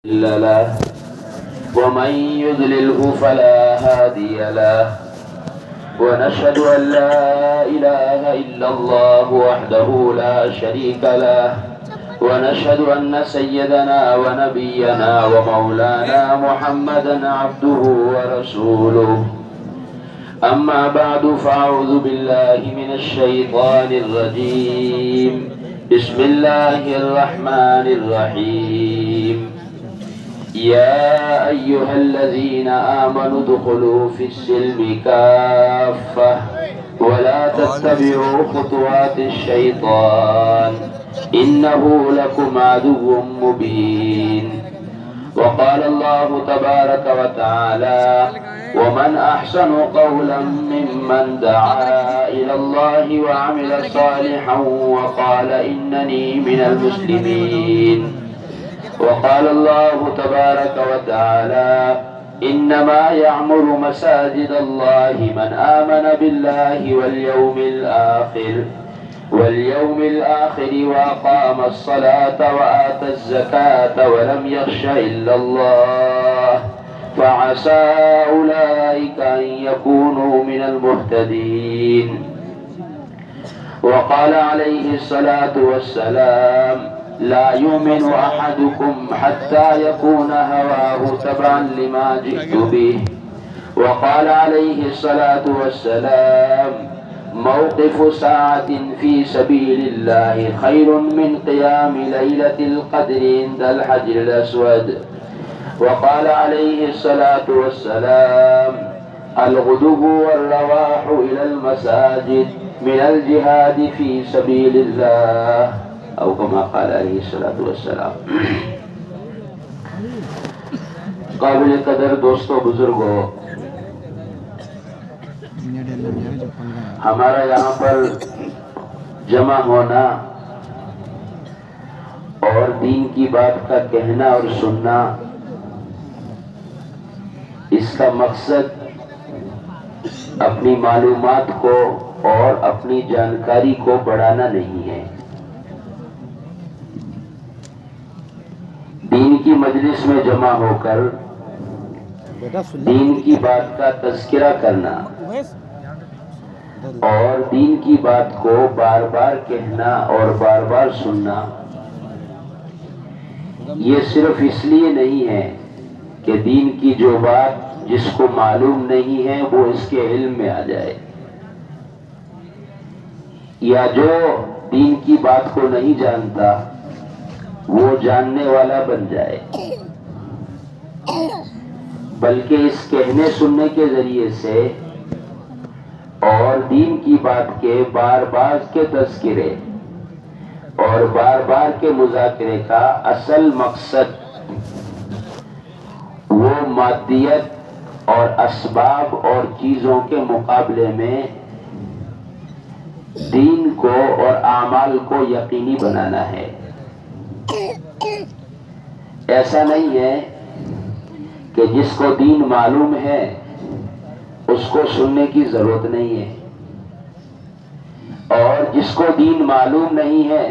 له ومن يضلله فلا هادي له ونشهد أن لا إله إلا الله وحده لا شريك له ونشهد أن سيدنا ونبينا ومولانا محمدا عبده ورسوله أما بعد فأعوذ بالله من الشيطان الرجيم بسم الله الرحمن الرحيم يا أيها الذين آمنوا ادخلوا في السلم كافة ولا تتبعوا خطوات الشيطان إنه لكم عدو مبين. وقال الله تبارك وتعالى ومن أحسن قولا ممن دعا إلى الله وعمل صالحا وقال إنني من المسلمين. وقال الله تبارك وتعالى إنما يعمر مساجد الله من آمن بالله واليوم الآخر وأقام الصلاة وآتى الزكاة ولم يخش إلا الله فعسى أولئك أن يكونوا من المهتدين. وقال عليه الصلاة والسلام لا يؤمن أحدكم حتى يكون هواه تبعا لما جئت به. وقال عليه الصلاة والسلام موقف ساعة في سبيل الله خير من قيام ليلة القدر عند الحجر الأسود. وقال عليه الصلاة والسلام الغدو والرواح إلى المساجد من الجهاد في سبيل الله او كما قال علیہ الصلوۃ والسلام. قابل قدر دوستوں بزرگوں، ہمارا یہاں پر جمع ہونا اور دین کی بات کا کہنا اور سننا، اس کا مقصد اپنی معلومات کو اور اپنی جانکاری کو بڑھانا نہیں ہے. دین کی مجلس میں جمع ہو کر دین کی بات کا تذکرہ کرنا اور دین کی بات کو بار بار کہنا اور بار بار سننا، یہ صرف اس لیے نہیں ہے کہ دین کی جو بات جس کو معلوم نہیں ہے وہ اس کے علم میں آ جائے، یا جو دین کی بات کو نہیں جانتا وہ جاننے والا بن جائے، بلکہ اس کہنے سننے کے ذریعے سے اور دین کی بات کے بار بار کے تذکرے اور بار بار کے مذاکرے کا اصل مقصد وہ مادیت اور اسباب اور چیزوں کے مقابلے میں دین کو اور اعمال کو یقینی بنانا ہے. ایسا نہیں ہے کہ جس کو دین معلوم ہے اس کو سننے کی ضرورت نہیں ہے، اور جس کو دین معلوم نہیں ہے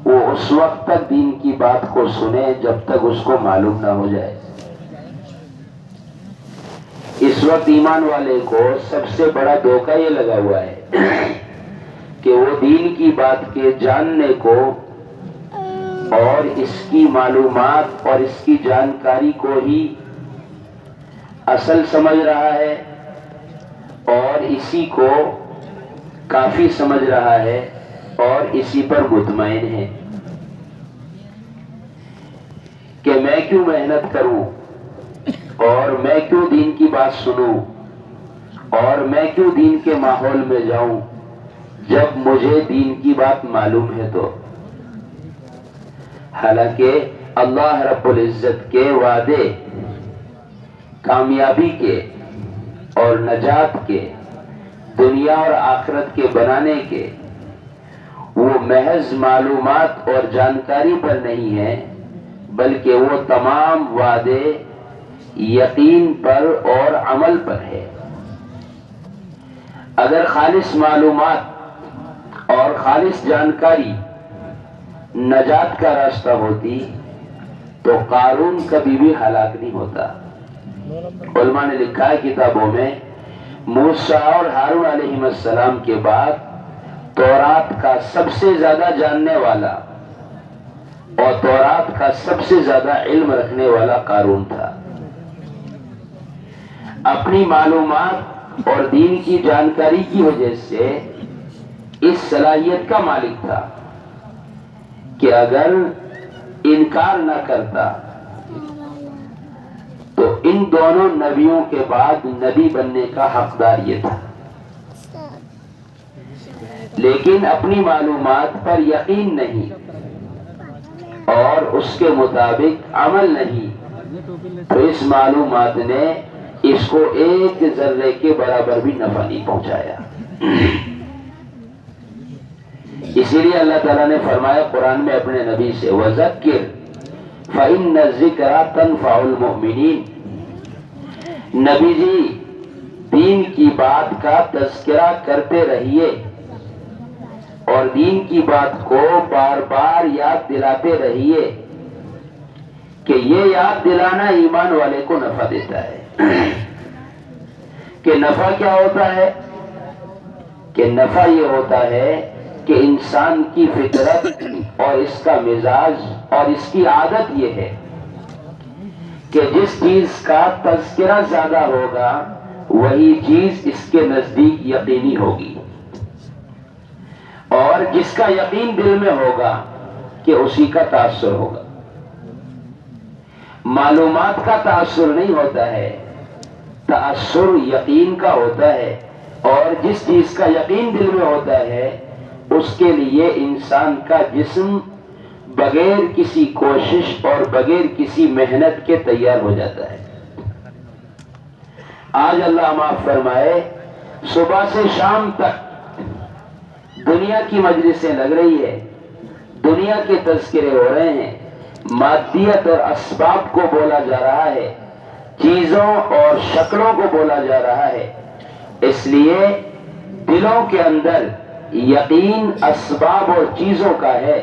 وہ اس وقت تک دین کی بات کو سنے جب تک اس کو معلوم نہ ہو جائے. اس وقت ایمان والے کو سب سے بڑا دھوکہ یہ لگا ہوا ہے کہ وہ دین کی بات کے جاننے کو اور اس کی معلومات اور اس کی جانکاری کو ہی اصل سمجھ رہا ہے اور اسی کو کافی سمجھ رہا ہے اور اسی پر مطمئن ہے کہ میں کیوں محنت کروں اور میں کیوں دین کی بات سنوں اور میں کیوں دین کے ماحول میں جاؤں جب مجھے دین کی بات معلوم ہے. تو حالانکہ اللہ رب العزت کے وعدے کامیابی کے اور نجات کے، دنیا اور آخرت کے بنانے کے، وہ محض معلومات اور جانکاری پر نہیں ہے، بلکہ وہ تمام وعدے یقین پر اور عمل پر ہے. اگر خالص معلومات اور خالص جانکاری نجات کا راستہ ہوتی تو قارون کبھی بھی ہلاک نہیں ہوتا۔ علماء نے لکھا ہے کتابوں میں، موسیٰ اور ہارون علیہ السلام کے بعد تورات کا سب سے زیادہ جاننے والا اور تورات کا سب سے زیادہ علم رکھنے والا قارون تھا۔ اپنی معلومات اور دین کی جانکاری کی وجہ سے اس صلاحیت کا مالک تھا کہ اگر انکار نہ کرتا تو ان دونوں نبیوں کے بعد نبی بننے کا حقدار یہ تھا، لیکن اپنی معلومات پر یقین نہیں اور اس کے مطابق عمل نہیں، تو اس معلومات نے اس کو ایک ذرے کے برابر بھی نفع نہیں پہنچایا۔ اسی لیے اللہ تعالیٰ نے فرمایا قرآن میں اپنے نبی سے، وَذَكِّرْ فَإِنَّ الذِّكْرَ تَنفَعُ الْمُؤْمِنِينَ، نبی جی دین کی بات کا تذکرہ کرتے رہیے اور دین کی بات کو بار بار یاد دلاتے رہیے کہ یہ یاد دلانا ایمان والے کو نفع دیتا ہے۔ کہ نفع کیا ہوتا ہے؟ کہ نفع یہ ہوتا ہے کہ انسان کی فطرت اور اس کا مزاج اور اس کی عادت یہ ہے کہ جس چیز کا تذکرہ زیادہ ہوگا وہی چیز اس کے نزدیک یقینی ہوگی، اور جس کا یقین دل میں ہوگا کہ اسی کا تاثر ہوگا۔ معلومات کا تاثر نہیں ہوتا ہے، تاثر یقین کا ہوتا ہے، اور جس چیز کا یقین دل میں ہوتا ہے اس کے لیے انسان کا جسم بغیر کسی کوشش اور بغیر کسی محنت کے تیار ہو جاتا ہے۔ آج اللہ معاف فرمائے، صبح سے شام تک دنیا کی مجلسیں لگ رہی ہے، دنیا کے تذکرے ہو رہے ہیں، مادیت اور اسباب کو بولا جا رہا ہے، چیزوں اور شکلوں کو بولا جا رہا ہے، اس لیے دلوں کے اندر یقین اسباب اور چیزوں کا ہے،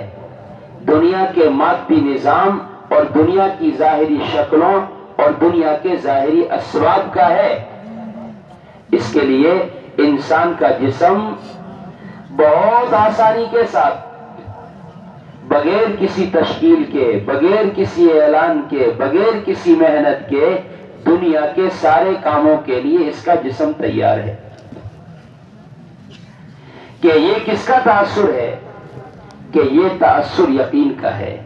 دنیا کے مادی نظام اور دنیا کی ظاہری شکلوں اور دنیا کے ظاہری اسباب کا ہے۔ اس کے لیے انسان کا جسم بہت آسانی کے ساتھ، بغیر کسی تشکیل کے، بغیر کسی اعلان کے، بغیر کسی محنت کے، دنیا کے سارے کاموں کے لیے اس کا جسم تیار ہے۔ کہ یہ کس کا تاثر ہے؟ کہ یہ تاثر یقین کا ہے۔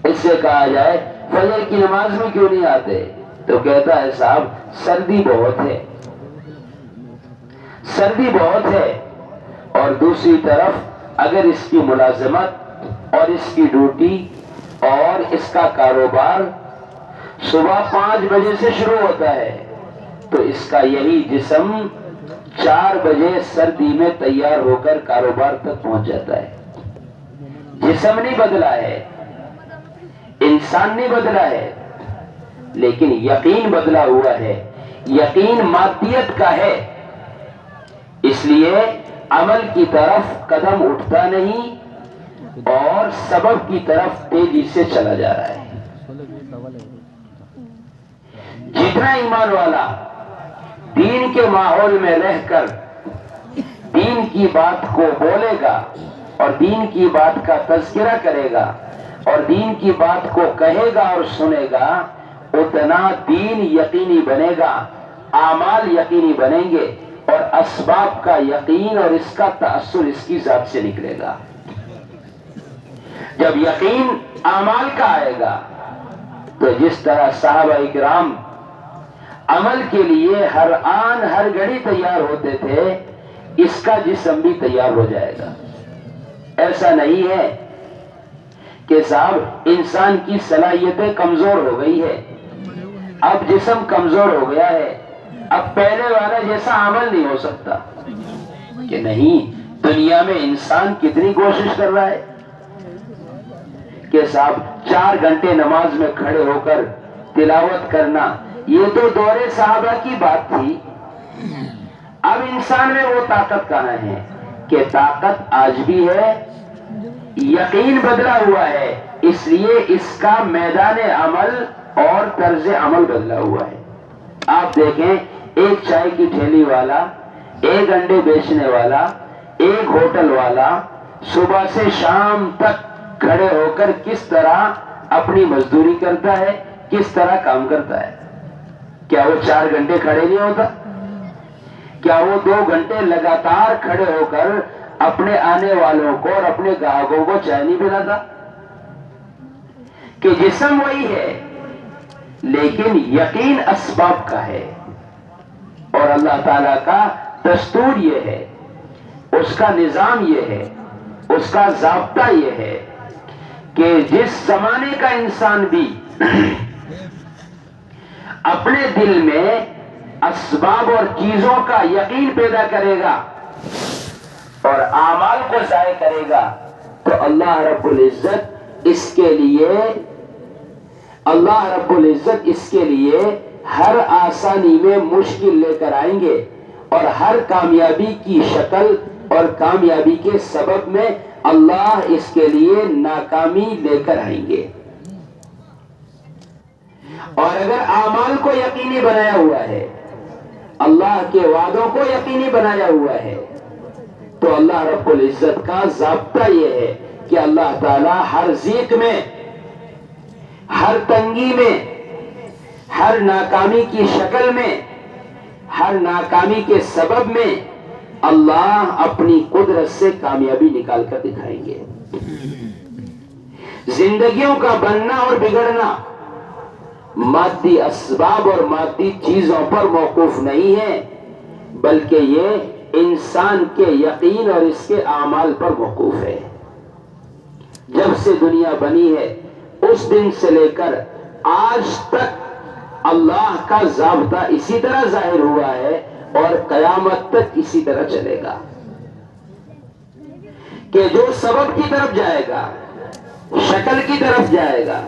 اس سے کہا جائے فجر کی نماز میں کیوں نہیں آتے؟ تو کہتا ہے صاحب سردی بہت ہے، سردی بہت ہے، اور دوسری طرف اگر اس کی ملازمت اور اس کی ڈیوٹی اور اس کا کاروبار صبح 5 بجے سے شروع ہوتا ہے تو اس کا یہی جسم 4 بجے سردی میں تیار ہو کر کاروبار تک پہنچ جاتا ہے۔ جسم نہیں بدلا ہے، انسان نہیں بدلا ہے، لیکن یقین بدلا ہوا ہے۔ یقین مادیت کا ہے، اس لیے عمل کی طرف قدم اٹھتا نہیں اور سبب کی طرف تیزی سے چلا جا رہا ہے۔ جتنا ایمان والا دین کے ماحول میں رہ کر دین کی بات کو بولے گا اور دین کی بات کا تذکرہ کرے گا اور دین کی بات کو کہے گا اور سنے گا، اتنا دین یقینی بنے گا، اعمال یقینی بنیں گے، اور اسباب کا یقین اور اس کا تأثر اس کی ذات سے نکلے گا۔ جب یقین اعمال کا آئے گا تو جس طرح صحابہ اکرام عمل کے لیے ہر آن ہر گھڑی تیار ہوتے تھے، اس کا جسم بھی تیار ہو جائے گا۔ ایسا نہیں ہے کہ صاحب انسان کی صلاحیتیں کمزور ہو گئی ہے، اب جسم کمزور ہو گیا ہے، اب پہلے والا جیسا عمل نہیں ہو سکتا، کہ نہیں، دنیا میں انسان کتنی کوشش کر رہا ہے کہ صاحب 4 گھنٹے نماز میں کھڑے ہو کر تلاوت کرنا، یہ تو دور صحابہ کی بات تھی۔ اب انسان میں وہ طاقت کہاں ہے؟ کہ طاقت آج بھی ہے یقین بدلا ہوا ہے، اس لیے اس کا میدان عمل اور طرز عمل بدلا ہوا ہے۔ آپ دیکھیں، ایک چائے کی ٹھیلی والا، ایک انڈے بیچنے والا، ایک ہوٹل والا صبح سے شام تک کھڑے ہو کر کس طرح اپنی مزدوری کرتا ہے، کس طرح کام کرتا ہے۔ کیا وہ 4 گھنٹے کھڑے نہیں ہوتا؟ کیا وہ 2 گھنٹے لگاتار کھڑے ہو کر اپنے آنے والوں کو اور اپنے گاہکوں کو چائے نہیں پلاتا؟ کہ جسم وہی ہے لیکن یقین اسباب کا ہے، اور اللہ تعالیٰ کا دستور یہ ہے، اس کا نظام یہ ہے، اس کا ضابطہ یہ ہے کہ جس زمانے کا انسان بھی اپنے دل میں اسباب اور چیزوں کا یقین پیدا کرے گا اور اعمال کو ضائع کرے گا، تو اللہ رب العزت اس کے لیے ہر آسانی میں مشکل لے کر آئیں گے، اور ہر کامیابی کی شکل اور کامیابی کے سبب میں اللہ اس کے لیے ناکامی لے کر آئیں گے۔ اور اگر اعمال کو یقینی بنایا ہوا ہے، اللہ کے وعدوں کو یقینی بنایا ہوا ہے، تو اللہ رب العزت کا ضابطہ یہ ہے کہ اللہ تعالی ہر ضیق میں، ہر تنگی میں، ہر ناکامی کی شکل میں، ہر ناکامی کے سبب میں اللہ اپنی قدرت سے کامیابی نکال کر دکھائیں گے۔ زندگیوں کا بننا اور بگڑنا مادی اسباب اور مادی چیزوں پر موقوف نہیں ہے، بلکہ یہ انسان کے یقین اور اس کے اعمال پر موقوف ہے۔ جب سے دنیا بنی ہے اس دن سے لے کر آج تک اللہ کا ضابطہ اسی طرح ظاہر ہوا ہے اور قیامت تک اسی طرح چلے گا کہ جو سبب کی طرف جائے گا، شکل کی طرف جائے گا،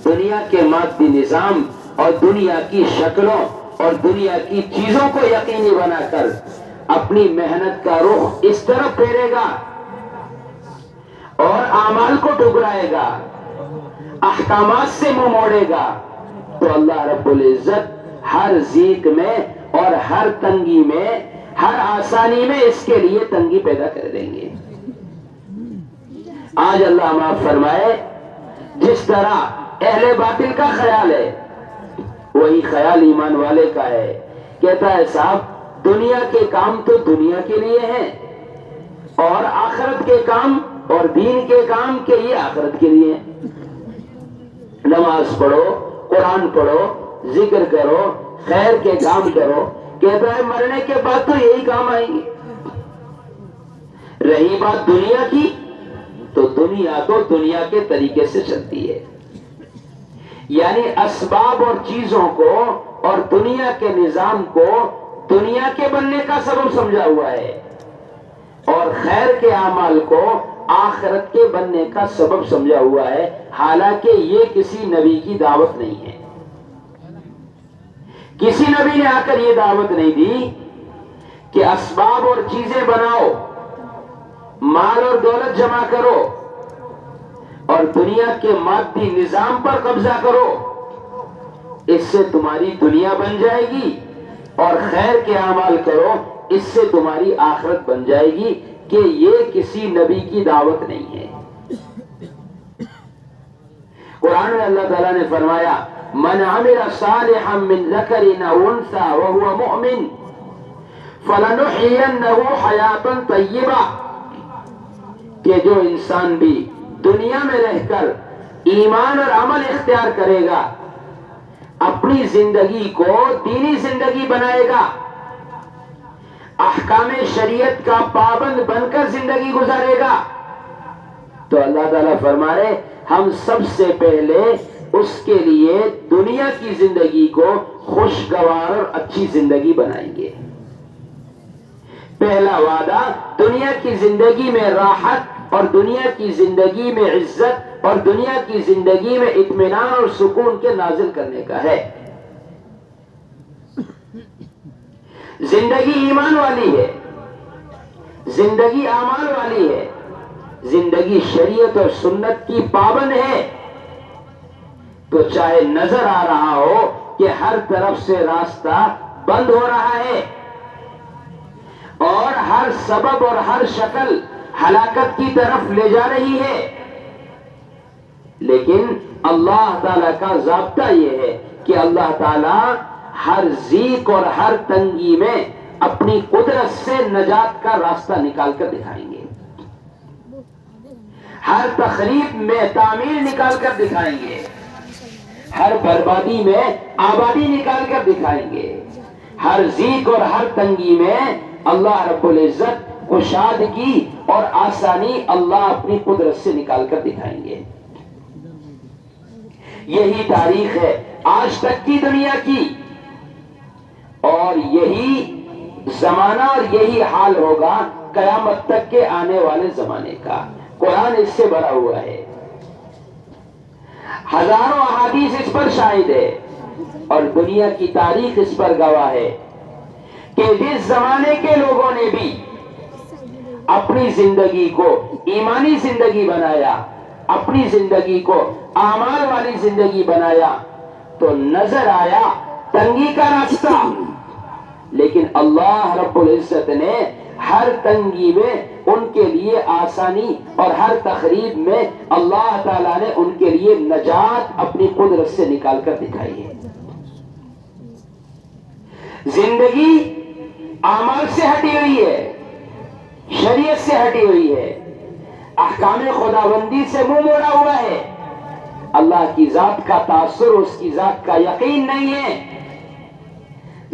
دنیا کے مادی نظام اور دنیا کی شکلوں اور دنیا کی چیزوں کو یقینی بنا کر اپنی محنت کا رخ اس طرف پھیرے گا اور اعمال کو ٹکرائے گا، احکامات سے منہ موڑے گا، تو اللہ رب العزت ہر ضیق میں اور ہر تنگی میں، ہر آسانی میں اس کے لیے تنگی پیدا کر دیں گے۔ آج اللہ معاف فرمائے، جس طرح اہل باطل کا خیال ہے وہی خیال ایمان والے کا ہے۔ کہتا ہے صاحب دنیا کے کام تو دنیا کے لیے ہیں، اور آخرت کے کام اور دین کے کام کے یہ آخرت کے لیے ہیں۔ نماز پڑھو، قرآن پڑھو، ذکر کرو، خیر کے کام کرو، کہتا ہے مرنے کے بعد تو یہی کام آئیں گے۔ رہی بات دنیا کی، تو دنیا تو دنیا کے طریقے سے چلتی ہے، یعنی اسباب اور چیزوں کو اور دنیا کے نظام کو دنیا کے بننے کا سبب سمجھا ہوا ہے، اور خیر کے اعمال کو آخرت کے بننے کا سبب سمجھا ہوا ہے، حالانکہ یہ کسی نبی کی دعوت نہیں ہے۔ کسی نبی نے آ کر یہ دعوت نہیں دی کہ اسباب اور چیزیں بناؤ، مال اور دولت جمع کرو اور دنیا کے مادی نظام پر قبضہ کرو، اس سے تمہاری دنیا بن جائے گی، اور خیر کے اعمال کرو، اس سے تمہاری آخرت بن جائے گی، کہ یہ کسی نبی کی دعوت نہیں ہے۔ قرآن میں اللہ تعالیٰ نے فرمایا من عمل صالحا من ذکر او انثى وهو مؤمن فلنحيينه حیاتا طیبہ، کہ جو انسان بھی دنیا میں رہ کر ایمان اور عمل اختیار کرے گا، اپنی زندگی کو دینی زندگی بنائے گا، احکام شریعت کا پابند بن کر زندگی گزارے گا، تو اللہ تعالیٰ فرما رہے ہم سب سے پہلے اس کے لیے دنیا کی زندگی کو خوشگوار اور اچھی زندگی بنائیں گے۔ پہلا وعدہ دنیا کی زندگی میں راحت اور دنیا کی زندگی میں عزت اور دنیا کی زندگی میں اطمینان اور سکون کے نازل کرنے کا ہے۔ زندگی ایمان والی ہے، زندگی اعمال والی ہے، زندگی شریعت اور سنت کی پابند ہے تو چاہے نظر آ رہا ہو کہ ہر طرف سے راستہ بند ہو رہا ہے اور ہر سبب اور ہر شکل ہلاکت کی طرف لے جا رہی ہے، لیکن اللہ تعالیٰ کا ضابطہ یہ ہے کہ اللہ تعالیٰ ہر ضیق اور ہر تنگی میں اپنی قدرت سے نجات کا راستہ نکال کر دکھائیں گے، ہر تخریب میں تعمیر نکال کر دکھائیں گے، ہر بربادی میں آبادی نکال کر دکھائیں گے، ہر ضیق اور ہر تنگی میں اللہ رب العزت کشادگی اور آسانی اللہ اپنی قدرت سے نکال کر دکھائیں گے۔ یہی تاریخ ہے آج تک کی دنیا کی، اور یہی زمانہ اور یہی حال ہوگا قیامت تک کے آنے والے زمانے کا۔ قرآن اس سے بھرا ہوا ہے، ہزاروں احادیث اس پر شاہد ہے، اور دنیا کی تاریخ اس پر گواہ ہے کہ جس زمانے کے لوگوں نے بھی اپنی زندگی کو ایمانی زندگی بنایا، اپنی زندگی کو اعمال والی زندگی بنایا، تو نظر آیا تنگی کا راستہ، لیکن اللہ رب العزت نے ہر تنگی میں ان کے لیے آسانی اور ہر تخریب میں اللہ تعالیٰ نے ان کے لیے نجات اپنی قدرت سے نکال کر دکھائی ہے۔ زندگی اعمال سے ہٹی ہوئی ہے، شریعت سے ہٹی ہوئی ہے، احکام خداوندی سے منہ موڑا ہوا ہے، اللہ کی ذات کا تاثر، اس کی ذات کا یقین نہیں ہے،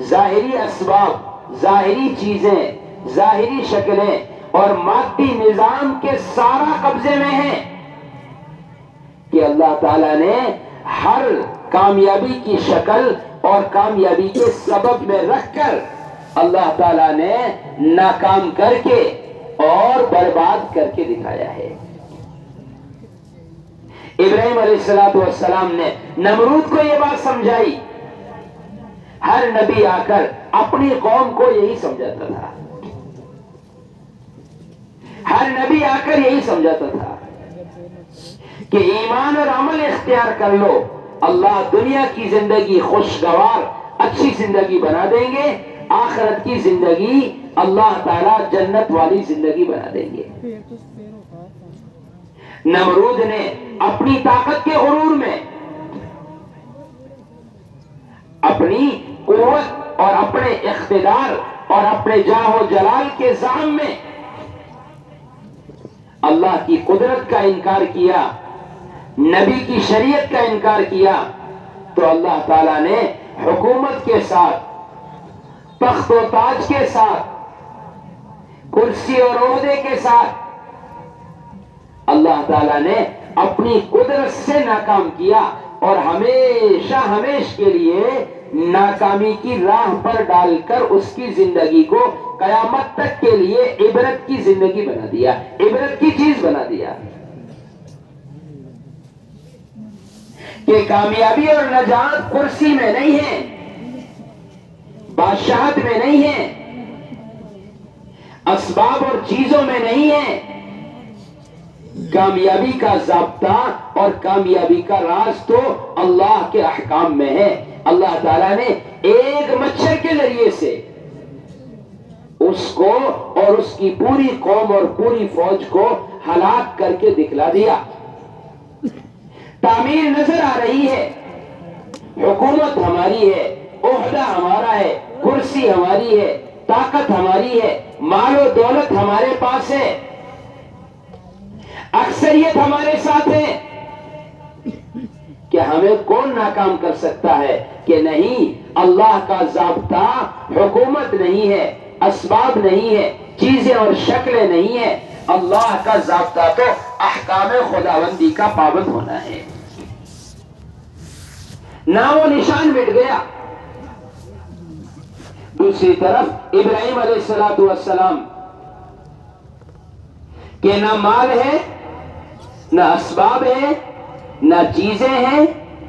ظاہری اسباب، ظاہری چیزیں، ظاہری شکلیں اور مادی نظام کے سارا قبضے میں ہیں کہ اللہ تعالیٰ نے ہر کامیابی کی شکل اور کامیابی کے سبب میں رکھ کر اللہ تعالیٰ نے ناکام کر کے اور برباد کر کے دکھایا ہے۔ ابراہیم علیہ السلام نے نمرود کو یہ بات سمجھائی، ہر نبی آ کر اپنی قوم کو یہی سمجھاتا تھا، ہر نبی آ کر یہی سمجھاتا تھا کہ ایمان اور عمل اختیار کر لو، اللہ دنیا کی زندگی خوشگوار اچھی زندگی بنا دیں گے، آخرت کی زندگی اللہ تعالیٰ جنت والی زندگی بنا دیں گے۔ نمرود نے اپنی طاقت کے غرور میں، اپنی قوت اور اپنے اقتدار اور اپنے جاہ و جلال کے زعم میں اللہ کی قدرت کا انکار کیا، نبی کی شریعت کا انکار کیا، تو اللہ تعالیٰ نے حکومت کے ساتھ، تخت و تاج کے ساتھ، کرسی اور عہدے کے ساتھ اللہ تعالیٰ نے اپنی قدرت سے ناکام کیا، اور ہمیشہ ہمیش کے لیے ناکامی کی راہ پر ڈال کر اس کی زندگی کو قیامت تک کے لیے عبرت کی زندگی بنا دیا، عبرت کی چیز بنا دیا کہ کامیابی اور نجات کرسی میں نہیں ہے، بادشاہت میں نہیں ہے، اسباب اور چیزوں میں نہیں ہے، کامیابی کا ضابطہ اور کامیابی کا راز تو اللہ کے احکام میں ہے۔ اللہ تعالیٰ نے ایک مچھر کے ذریعے سے اس کو اور اس کی پوری قوم اور پوری فوج کو ہلاک کر کے دکھلا دیا۔ تعمیر نظر آ رہی ہے، حکومت ہماری ہے، عہدہ ہمارا ہے، کرسی ہماری ہے، طاقت ہماری ہے، مال و دولت ہمارے پاس ہے، اکثریت ہمارے ساتھ ہے، کہ ہمیں کون ناکام کر سکتا ہے؟ کہ نہیں، اللہ کا ضابطہ حکومت نہیں ہے، اسباب نہیں ہے، چیزیں اور شکلیں نہیں ہیں، اللہ کا ضابطہ تو احکام خداوندی کا پابند ہونا ہے۔ نام و نشان مٹ گیا۔ دوسری طرف ابراہیم علیہ السلام کہ نہ مال ہے، نہ اسباب ہے، نہ چیزیں ہیں،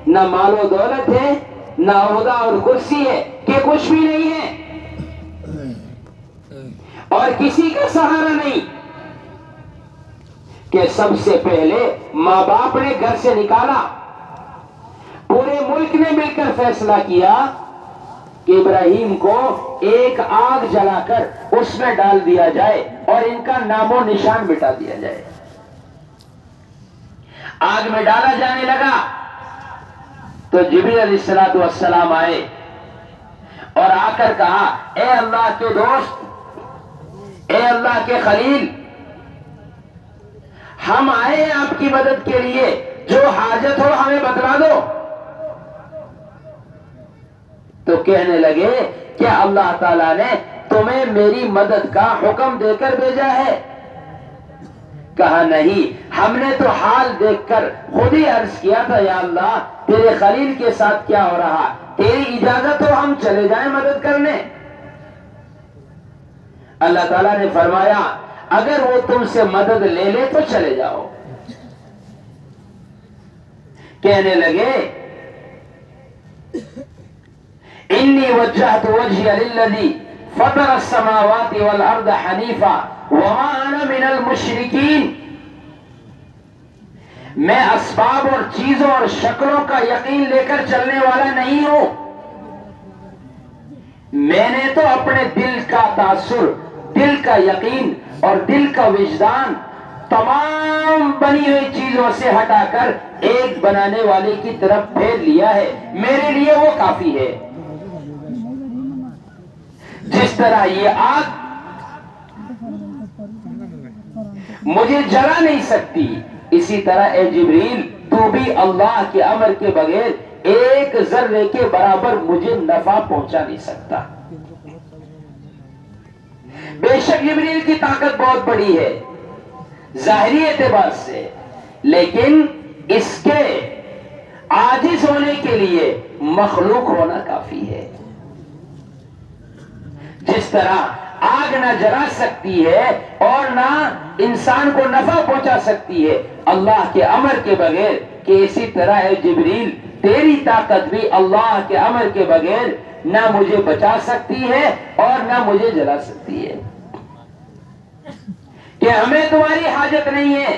نہ مال و دولت ہے، نہ عہدہ اور کرسی ہے، کہ کچھ بھی نہیں ہے اور کسی کا سہارا نہیں، کہ سب سے پہلے ماں باپ نے گھر سے نکالا، پورے ملک نے مل کر فیصلہ کیا کہ ابراہیم کو ایک آگ جلا کر اس میں ڈال دیا جائے اور ان کا نام و نشان مٹا دیا جائے۔ آگ میں ڈالا جانے لگا تو جبریل علیہ السلام آئے اور آ کر کہا، اے اللہ کے دوست، اے اللہ کے خلیل، ہم آئے ہیں آپ کی مدد کے لیے، جو حاجت ہو ہمیں بتلا دو۔ تو کہنے لگے کیا اللہ تعالیٰ نے تمہیں میری مدد کا حکم دے کر بھیجا ہے؟ کہا نہیں، ہم نے تو حال دیکھ کر خود ہی عرض کیا تھا، یا اللہ تیرے خلیل کے ساتھ کیا ہو رہا، تیری اجازت ہو ہم چلے جائیں مدد کرنے۔ اللہ تعالیٰ نے فرمایا اگر وہ تم سے مدد لے لے تو چلے جاؤ۔ کہنے لگے انی وجہت وجہی للذی فطر السماوات والارض حنیفا وما انا من المشرکین، میں اسباب اور چیزوں اور شکلوں کا یقین لے کر چلنے والا نہیں ہوں، میں نے تو اپنے دل کا تاثر، دل کا یقین اور دل کا وجدان تمام بنی ہوئی چیزوں سے ہٹا کر ایک بنانے والے کی طرف پھیر لیا ہے، میرے لیے وہ کافی ہے۔ جس طرح یہ آگ مجھے جلا نہیں سکتی، اسی طرح اے جبریل تو بھی اللہ کے امر کے بغیر ایک ذرے کے برابر مجھے نفع پہنچا نہیں سکتا۔ بے شک جبریل کی طاقت بہت بڑی ہے ظاہری اعتبار سے، لیکن اس کے عاجز ہونے کے لیے مخلوق ہونا کافی ہے۔ جس طرح آگ نہ جلا سکتی ہے اور نہ انسان کو نفع پہنچا سکتی ہے اللہ کے امر کے بغیر، کہ اسی طرح ہے جبریل تیری طاقت بھی اللہ کے امر کے بغیر نہ مجھے بچا سکتی ہے اور نہ مجھے جلا سکتی ہے، کہ ہمیں تمہاری حاجت نہیں ہے۔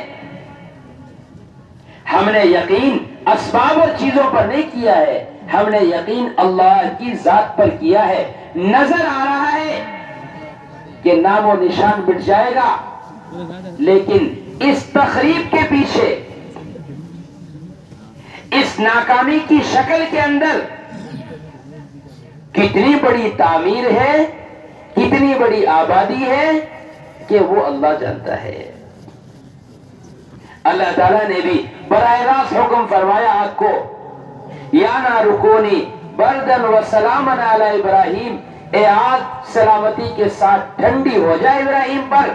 ہم نے یقین اسباب اور چیزوں پر نہیں کیا ہے، ہم نے یقین اللہ کی ذات پر کیا ہے۔ نظر آ رہا ہے کہ نام و نشان مٹ جائے گا، لیکن اس تخریب کے پیچھے، اس ناکامی کی شکل کے اندر کتنی بڑی تعمیر ہے، کتنی بڑی آبادی ہے کہ وہ اللہ جانتا ہے۔ اللہ تعالیٰ نے بھی براہ راست حکم فرمایا آگ کو، یا نار کونی بردن و سلامن علی ابراہیم، اے آگ سلامتی کے ساتھ ٹھنڈی ہو جائے ابراہیم پر۔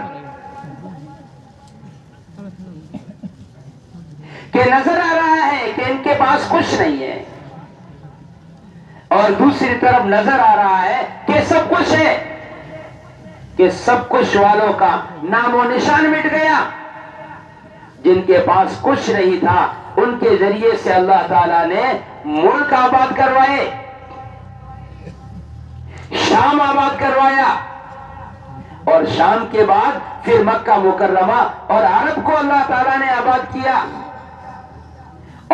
کہ نظر آ رہا ہے کہ ان کے پاس کچھ نہیں ہے، اور دوسری طرف نظر آ رہا ہے کہ سب کچھ ہے، کہ سب کچھ والوں کا نام و نشان مٹ گیا۔ جن کے پاس کچھ نہیں تھا ان کے ذریعے سے اللہ تعالیٰ نے ملک آباد کروائے، شام آباد کروایا، اور شام کے بعد پھر مکہ مکرمہ اور عرب کو اللہ تعالیٰ نے آباد کیا،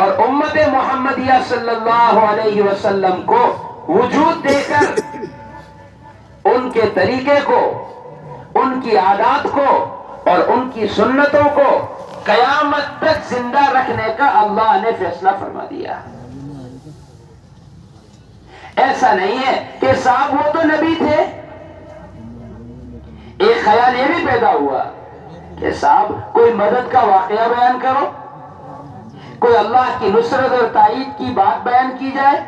اور امت محمدیہ صلی اللہ علیہ وسلم کو وجود دے کر ان کے طریقے کو، ان کی عادات کو اور ان کی سنتوں کو قیامت تک زندہ رکھنے کا اللہ نے فیصلہ فرما دیا۔ ایسا نہیں ہے کہ صاحب وہ تو نبی تھے، ایک خیال یہ بھی پیدا ہوا کہ صاحب کوئی مدد کا واقعہ بیان کرو، کوئی اللہ کی نصرت اور تائید کی بات بیان کی جائے،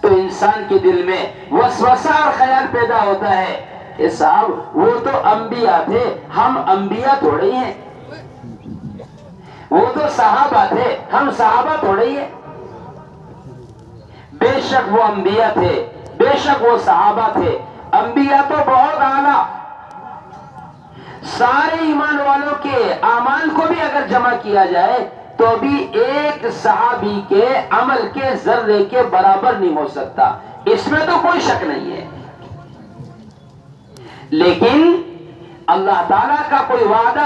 تو انسان کے دل میں وسوسہ اور خیال پیدا ہوتا ہے کہ صاحب وہ تو انبیاء تھے، ہم انبیاء تھوڑے ہیں، وہ تو صحابہ تھے، ہم صحابہ تھوڑے ہیں۔ بے شک وہ انبیاء تھے، بے شک وہ صحابہ تھے، انبیاء تو بہت اعلیٰ، سارے ایمان والوں کے اعمال کو بھی اگر جمع کیا جائے تو بھی ایک صحابی کے عمل کے ذرے کے برابر نہیں ہو سکتا، اس میں تو کوئی شک نہیں ہے۔ لیکن اللہ تعالیٰ کا کوئی وعدہ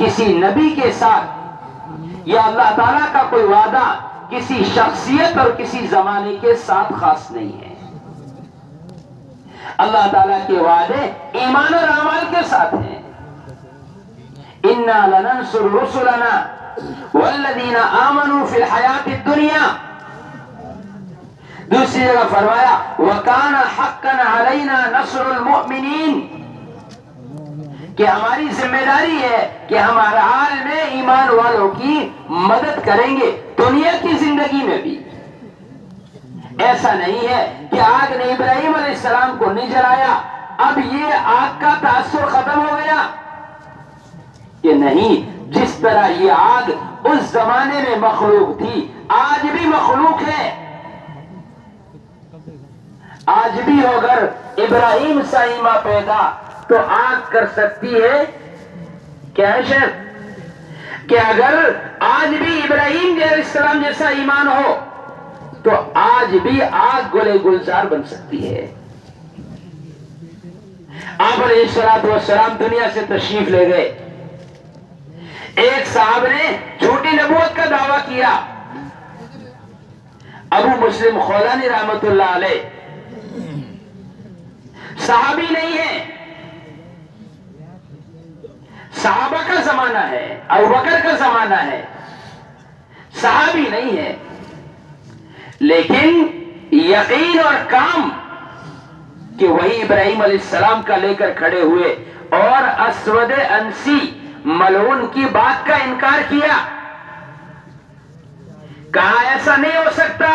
کسی نبی کے ساتھ یا اللہ تعالیٰ کا کوئی وعدہ کسی شخصیت اور کسی زمانے کے ساتھ خاص نہیں ہے. اللہ تعالیٰ کے وعدے ایمان اور اعمال کے ساتھ ہیں. اِنَّا لَنَنْصُرُ رُسُلَنَا وَالَّذِينَ آمَنُوا فِي الْحَيَاةِ الدُّنْيَا. دوسری جگہ فرمایا وَكَانَ حَقًّا عَلَيْنَا نَصْرُ الْمُؤْمِنِينَ کہ ہماری ذمہ داری ہے کہ ہم ہر حال میں ایمان والوں کی مدد کریں گے دنیا کی زندگی میں بھی. ایسا نہیں ہے کہ آگ نے ابراہیم علیہ السلام کو نہیں جلایا اب یہ آگ کا تاثر ختم ہو گیا. کہ نہیں، جس طرح یہ آگ اس زمانے میں مخلوق تھی آج بھی مخلوق ہے. آج بھی اگر ابراہیم سا ایمان پیدا تو آگ کر سکتی ہے کیا ہے شیخ؟ کہ اگر آج بھی ابراہیم علیہ السلام جیسا ایمان ہو تو آج بھی آگ گلے گلزار بن سکتی ہے. آپ علیہ السلام دنیا سے تشریف لے گئے. ایک صاحب نے جھوٹی نبوت کا دعویٰ کیا. ابو مسلم خولانی رحمت اللہ علیہ صحابی نہیں ہے، صحابہ کا زمانہ ہے، ابو بکر کا زمانہ ہے، صحابی نہیں ہے، لیکن یقین اور کام کہ وہی ابراہیم علیہ السلام کا لے کر کھڑے ہوئے اور اسود انسی ملعون کی بات کا انکار کیا. کہا ایسا نہیں ہو سکتا.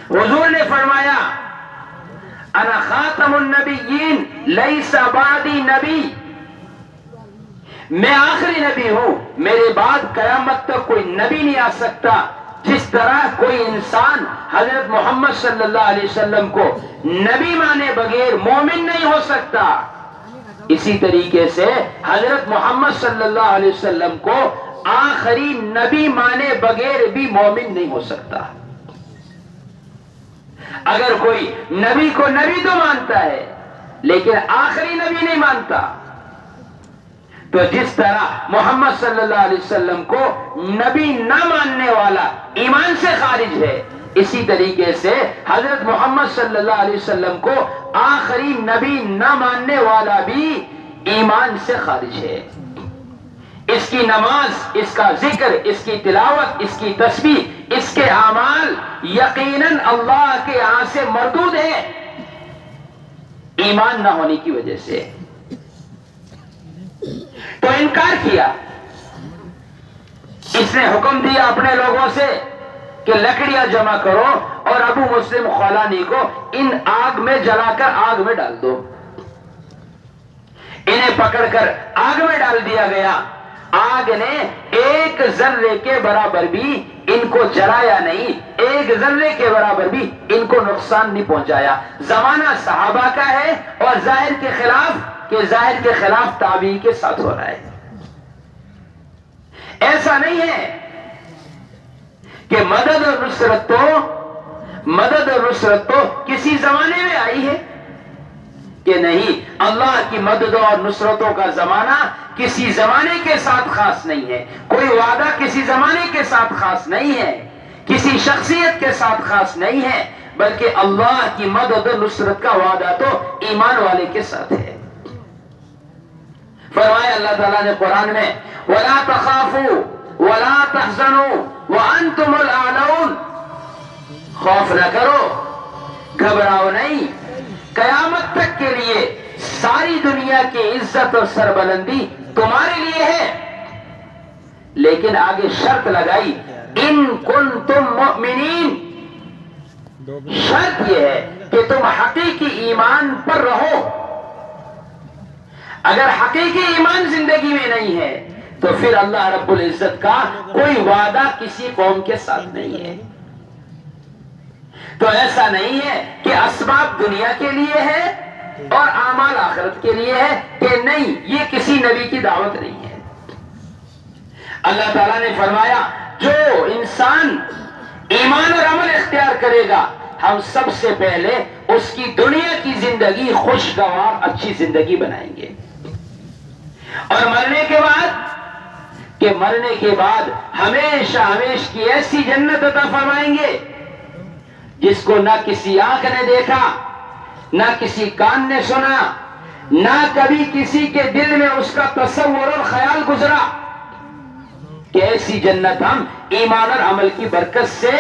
حضور نے فرمایا انا خاتم النبیین لیس بعدی نبی، میں آخری نبی ہوں، میرے بعد قیامت تک کوئی نبی نہیں آ سکتا. جس طرح کوئی انسان حضرت محمد صلی اللہ علیہ وسلم کو نبی مانے بغیر مومن نہیں ہو سکتا، اسی طریقے سے حضرت محمد صلی اللہ علیہ وسلم کو آخری نبی مانے بغیر بھی مومن نہیں ہو سکتا. اگر کوئی نبی کو نبی تو مانتا ہے لیکن آخری نبی نہیں مانتا، تو جس طرح محمد صلی اللہ علیہ وسلم کو نبی نہ ماننے والا ایمان سے خارج ہے، اسی طریقے سے حضرت محمد صلی اللہ علیہ وسلم کو آخری نبی نہ ماننے والا بھی ایمان سے خارج ہے. اس کی نماز، اس کا ذکر، اس کی تلاوت، اس کی تسبیح، اس کے اعمال یقیناً اللہ کے یہاں سے مردود ہے ایمان نہ ہونے کی وجہ سے. تو انکار کیا. اس نے حکم دیا اپنے لوگوں سے کہ لکڑیاں جمع کرو اور ابو مسلم خولانی کو ان آگ میں جلا کر آگ میں ڈال دو. انہیں پکڑ کر آگ میں ڈال دیا گیا. آگ نے ایک ذرے کے برابر بھی ان کو جلایا نہیں، ایک ذرے کے برابر بھی ان کو نقصان نہیں پہنچایا. زمانہ صحابہ کا ہے اور ظاہر کے خلاف تابعی کے ساتھ ہو رہا ہے. ایسا نہیں ہے کہ مدد اور نصرت تو کسی زمانے میں آئی ہے، کہ نہیں، اللہ کی مدد اور نصرتوں کا زمانہ کسی زمانے کے ساتھ خاص نہیں ہے. کوئی وعدہ کسی زمانے کے ساتھ خاص نہیں ہے، کسی شخصیت کے ساتھ خاص نہیں ہے، بلکہ اللہ کی مدد اور نصرت کا وعدہ تو ایمان والے کے ساتھ ہے. فرمایا اللہ تعالیٰ نے قرآن میں وَلَا تَخَافُوا وَلَا تَحْزَنُوا وَأَنْتُمُ الْأَعْلَوْنَ، خوف نہ کرو، گھبراؤ نہیں، قیامت تک کے لیے ساری دنیا کی عزت اور سربلندی تمہارے لیے ہے. لیکن آگے شرط لگائی ان کنتم مؤمنین، شرط یہ ہے کہ تم حقیقی ایمان پر رہو. اگر حقیقی ایمان زندگی میں نہیں ہے تو پھر اللہ رب العزت کا کوئی وعدہ کسی قوم کے ساتھ نہیں ہے. تو ایسا نہیں ہے کہ اسباب دنیا کے لیے ہے اور اعمال آخرت کے لیے ہے، کہ نہیں، یہ کسی نبی کی دعوت نہیں ہے. اللہ تعالیٰ نے فرمایا جو انسان ایمان اور عمل اختیار کرے گا ہم سب سے پہلے اس کی دنیا کی زندگی خوشگوار اچھی زندگی بنائیں گے، اور مرنے کے بعد کہ مرنے کے بعد ہمیشہ ہمیش کی ایسی جنت عطا فرمائیں گے جس کو نہ کسی آنکھ نے دیکھا، نہ کسی کان نے سنا، نہ کبھی کسی کے دل میں اس کا تصور اور خیال گزرا، کہ ایسی جنت ہم ایمان اور عمل کی برکت سے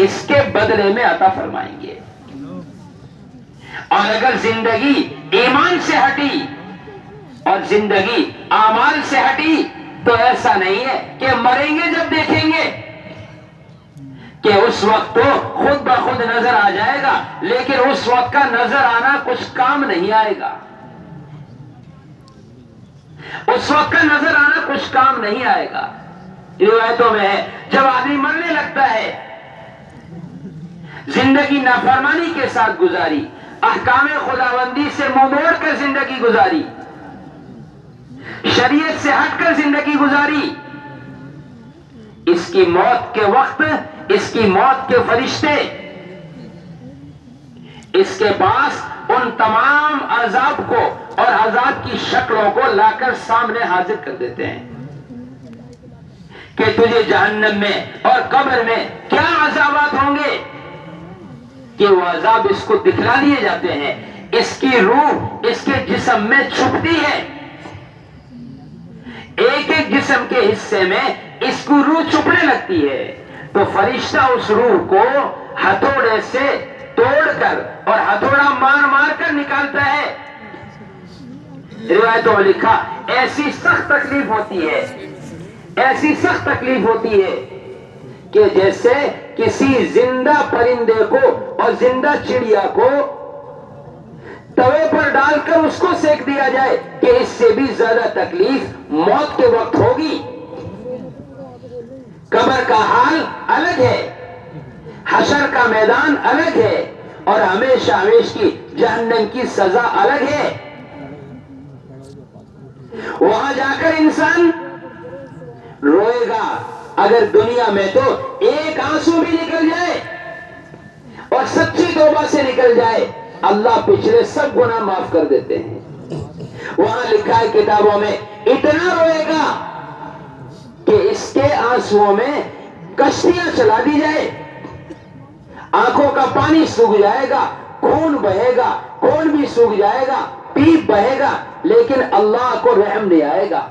اس کے بدلے میں عطا فرمائیں گے۔ اور اگر زندگی ایمان سے ہٹی اور زندگی اعمال سے ہٹی تو ایسا نہیں ہے کہ مریں گے جب دیکھیں گے، کہ اس وقت تو خود بخود نظر آ جائے گا، لیکن اس وقت کا نظر آنا کچھ کام نہیں آئے گا، اس وقت کا نظر آنا کچھ کام نہیں آئے گا۔ روایتوں میں ہے جب آدمی مرنے لگتا ہے، زندگی نافرمانی کے ساتھ گزاری، احکام خداوندی سے منہ موڑ کر زندگی گزاری، شریعت سے ہٹ کر زندگی گزاری، اس کی موت کے وقت اس کی موت کے فرشتے اس کے پاس ان تمام عذاب کو اور عذاب کی شکلوں کو لا کر سامنے حاضر کر دیتے ہیں کہ تجھے جہنم میں اور قبر میں کیا عذابات ہوں گے، کہ وہ عذاب اس کو دکھلا دیے جاتے ہیں۔ اس کی روح اس کے جسم میں چھپتی ہے، ایک ایک جسم کے حصے میں اس کو روح چھپنے لگتی ہے، تو فرشتہ اس روح کو ہتھوڑے سے توڑ کر اور ہتھوڑا مار مار کر نکالتا ہے۔ روایتوں میں لکھا ایسی سخت تکلیف ہوتی ہے، ایسی سخت تکلیف ہوتی ہے کہ جیسے کسی زندہ پرندے کو اور زندہ چڑیا کو توے پر ڈال کر اس کو سینک دیا جائے، کہ اس سے بھی زیادہ تکلیف موت کے وقت ہوگی۔ قبر کا حال الگ ہے، حشر کا میدان الگ ہے، اور ہمیشہ ہمیش کی جہنم کی سزا الگ ہے۔ وہاں جا کر انسان روئے گا، اگر دنیا میں تو ایک آنسو بھی نکل جائے اور سچی توبہ سے نکل جائے، اللہ پچھلے سب گناہ معاف کر دیتے ہیں۔ وہاں لکھا ہے کتابوں میں اتنا روئے گا کہ اس کے آنسوؤں میں کشتیاں چلا دی جائے، آنکھوں کا پانی سوکھ جائے گا، خون بہے گا، خون بھی سوکھ جائے گا، پیپ بہے گا، لیکن اللہ کو رحم نہیں آئے گا۔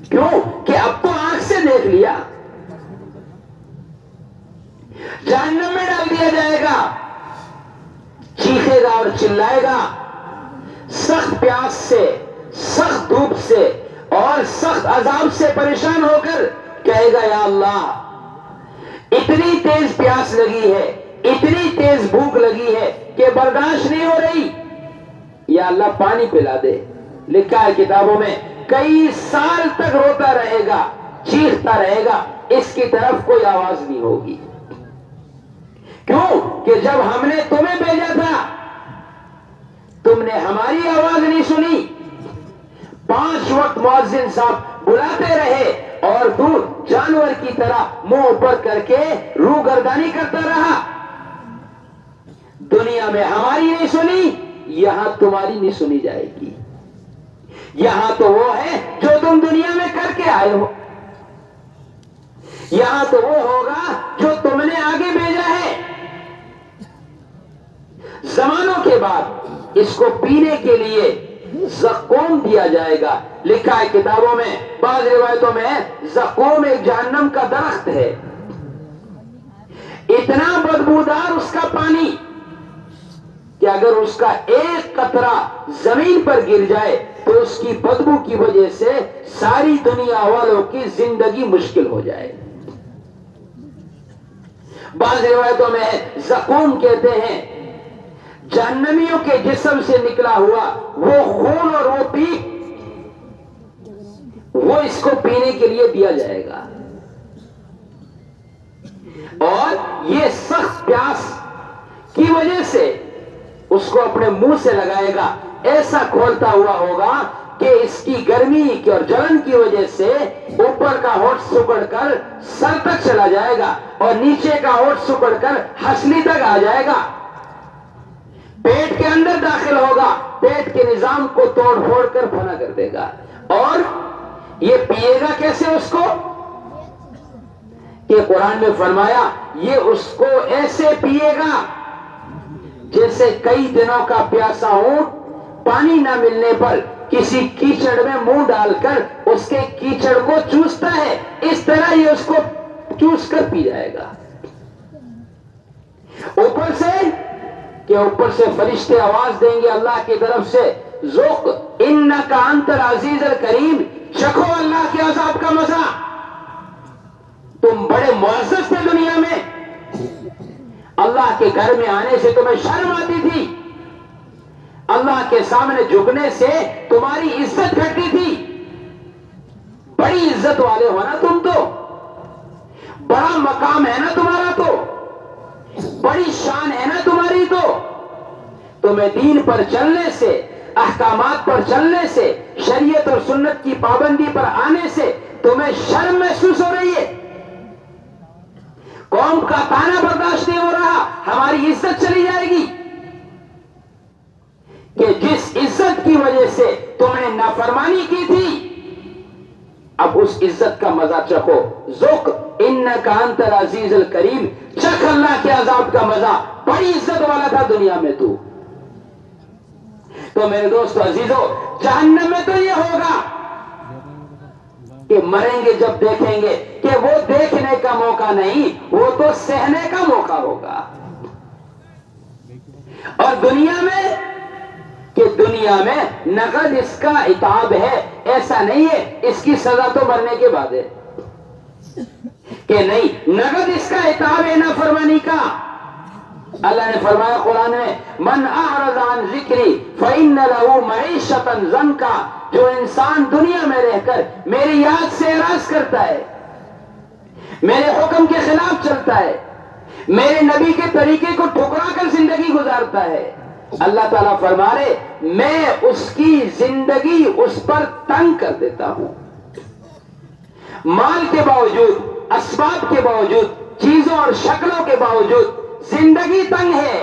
کیوں؟ کہ اب تو آنکھ سے دیکھ لیا، جہنم میں ڈال دیا جائے گا، چیخے گا اور چلائے گا، سخت پیاس سے، سخت دھوپ سے اور سخت عذاب سے پریشان ہو کر کہے گا یا اللہ اتنی تیز پیاس لگی ہے، اتنی تیز بھوک لگی ہے کہ برداشت نہیں ہو رہی، یا اللہ پانی پلا دے۔ لکھا ہے کتابوں میں کئی سال تک روتا رہے گا، چیختا رہے گا، اس کی طرف کوئی آواز نہیں ہوگی۔ کیوں؟ کہ جب ہم نے تمہیں بھیجا تھا تم نے ہماری آواز نہیں سنی، 5 وقت مؤذن صاحب بلاتے رہے اور تو جانور کی طرح منہ اوپر کر کے روح گردانی کرتا رہا، دنیا میں ہماری نہیں سنی، یہاں تمہاری نہیں سنی جائے گی۔ یہاں تو وہ ہے جو تم دنیا میں کر کے آئے ہو، یہاں تو وہ ہوگا جو تم نے آگے بھیجا ہے۔ زمانوں کے بعد اس کو پینے کے لیے زقوم دیا جائے گا۔ لکھا ہے کتابوں میں، بعض روایتوں میں زقوم ایک جہنم کا درخت ہے، اتنا بدبودار اس کا پانی کہ اگر اس کا ایک قطرہ زمین پر گر جائے تو اس کی بدبو کی وجہ سے ساری دنیا والوں کی زندگی مشکل ہو جائے۔ بعض روایتوں میں زقوم کہتے ہیں جہنمیوں کے جسم سے نکلا ہوا وہ خون اور وہ پیپ، وہ اس کو پینے کے لیے دیا جائے گا، اور یہ سخت پیاس کی وجہ سے اس کو اپنے منہ سے لگائے گا، ایسا کھولتا ہوا ہوگا کہ اس کی گرمی کی اور جلن کی وجہ سے اوپر کا ہونٹ سکڑ کر سر تک چلا جائے گا اور نیچے کا ہونٹ سکڑ کر ہنسلی تک آ جائے گا، پیٹ کے اندر داخل ہوگا، پیٹ کے نظام کو توڑ پھوڑ کر فنا کر دے گا، اور یہ پیے گا کیسے اس کو؟ کہ قرآن میں فرمایا یہ اس کو ایسے پیے گا جیسے کئی دنوں کا پیاسا اونٹ پانی نہ ملنے پر کسی کیچڑ میں منہ ڈال کر اس کے کیچڑ کو چوستا ہے، اس طرح یہ اس کو چوس کر پی جائے گا۔ اوپر سے فرشتے آواز دیں گے اللہ کی طرف سے، ذوق انک انت العزیز الکریم، چکھو اللہ کے عذاب کا مزہ، تم بڑے معزز تھے دنیا میں، اللہ کے گھر میں آنے سے تمہیں شرم آتی تھی، اللہ کے سامنے جھکنے سے تمہاری عزت گھٹتی تھی، بڑی عزت والے ہو نا تم، تو بڑا مقام ہے نا تمہارا، تو بڑی شان ہے نا تمہاری، تو تمہیں دین پر چلنے سے، احکامات پر چلنے سے، شریعت اور سنت کی پابندی پر آنے سے تمہیں شرم محسوس ہو رہی ہے، قوم کا تانا برداشت نہیں ہو رہا، ہماری عزت چلی جائے گی، کہ جس عزت کی وجہ سے تم نے نافرمانی کی تھی اب اس عزت کا مزہ چکھو، ذوق انک انت العزیز الکریم، چکھ اللہ کے عذاب کا مزہ، بڑی عزت والا تھا دنیا میں تو میرے دوست عزیزو، جہنم میں تو یہ ہوگا کہ مریں گے جب دیکھیں گے کہ وہ دیکھنے کا موقع نہیں، وہ تو سہنے کا موقع ہوگا، اور دنیا میں نقد اس کا عتاب ہے، ایسا نہیں ہے اس کی سزا تو مرنے کے بعد ہے، کہ نہیں، نقد اس کا عتاب ہے نافرمانی کا۔ اللہ نے فرمایا قرآن میں، من اعرض عن ذکری فإن له معیشۃ ضنکا، جو انسان دنیا میں رہ کر میری یاد سے اعراض کرتا ہے، میرے حکم کے خلاف چلتا ہے، میرے نبی کے طریقے کو ٹھکرا کر زندگی گزارتا ہے، اللہ تعالیٰ فرما رہے میں اس کی زندگی اس پر تنگ کر دیتا ہوں، مال کے باوجود، اسباب کے باوجود، چیزوں اور شکلوں کے باوجود زندگی تنگ ہے،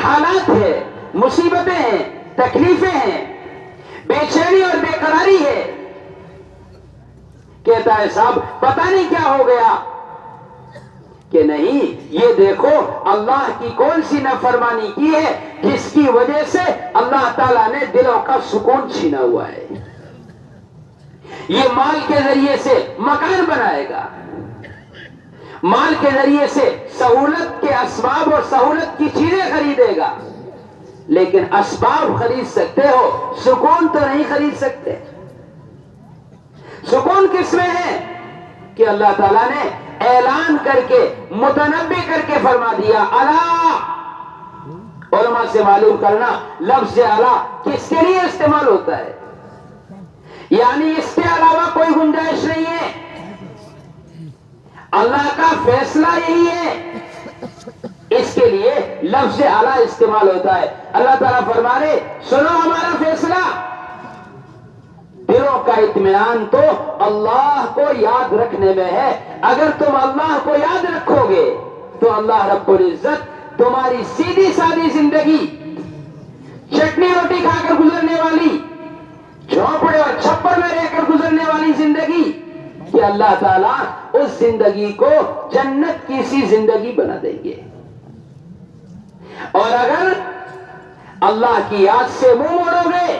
حالات ہے، مصیبتیں ہیں، تکلیفیں ہیں، بے چینی اور بے قراری ہے، کہتا ہے صاحب پتہ نہیں کیا ہو گیا، کہ نہیں، یہ دیکھو اللہ کی کون سی نافرمانی کی ہے جس کی وجہ سے اللہ تعالیٰ نے دلوں کا سکون چھینا ہوا ہے، یہ مال کے ذریعے سے مکان بنائے گا، مال کے ذریعے سے سہولت کے اسباب اور سہولت کی چیزیں خریدے گا، لیکن اسباب خرید سکتے ہو، سکون تو نہیں خرید سکتے۔ سکون کس میں ہے؟ کہ اللہ تعالیٰ نے اعلان کر کے، متنبی کر کے فرما دیا، الا، علماء سے معلوم کرنا لفظ الا کس کے لیے استعمال ہوتا ہے، یعنی اس کے علاوہ کوئی گنجائش نہیں ہے، اللہ کا فیصلہ یہی ہے، اس کے لیے لفظ اعلیٰ استعمال ہوتا ہے۔ اللہ تعالیٰ فرما رہے سنو ہمارا فیصلہ، دلوں کا اطمینان تو اللہ کو یاد رکھنے میں ہے، اگر تم اللہ کو یاد رکھو گے تو اللہ رب العزت تمہاری سیدھی سادی زندگی، چٹنی روٹی کھا کر گزرنے والی، جھونپڑے اور چھپر میں رہ کر گزرنے والی زندگی، کہ اللہ تعالیٰ اس زندگی کو جنت کی سی زندگی بنا دیں گے، اور اگر اللہ کی یاد سے منہ موڑو گے،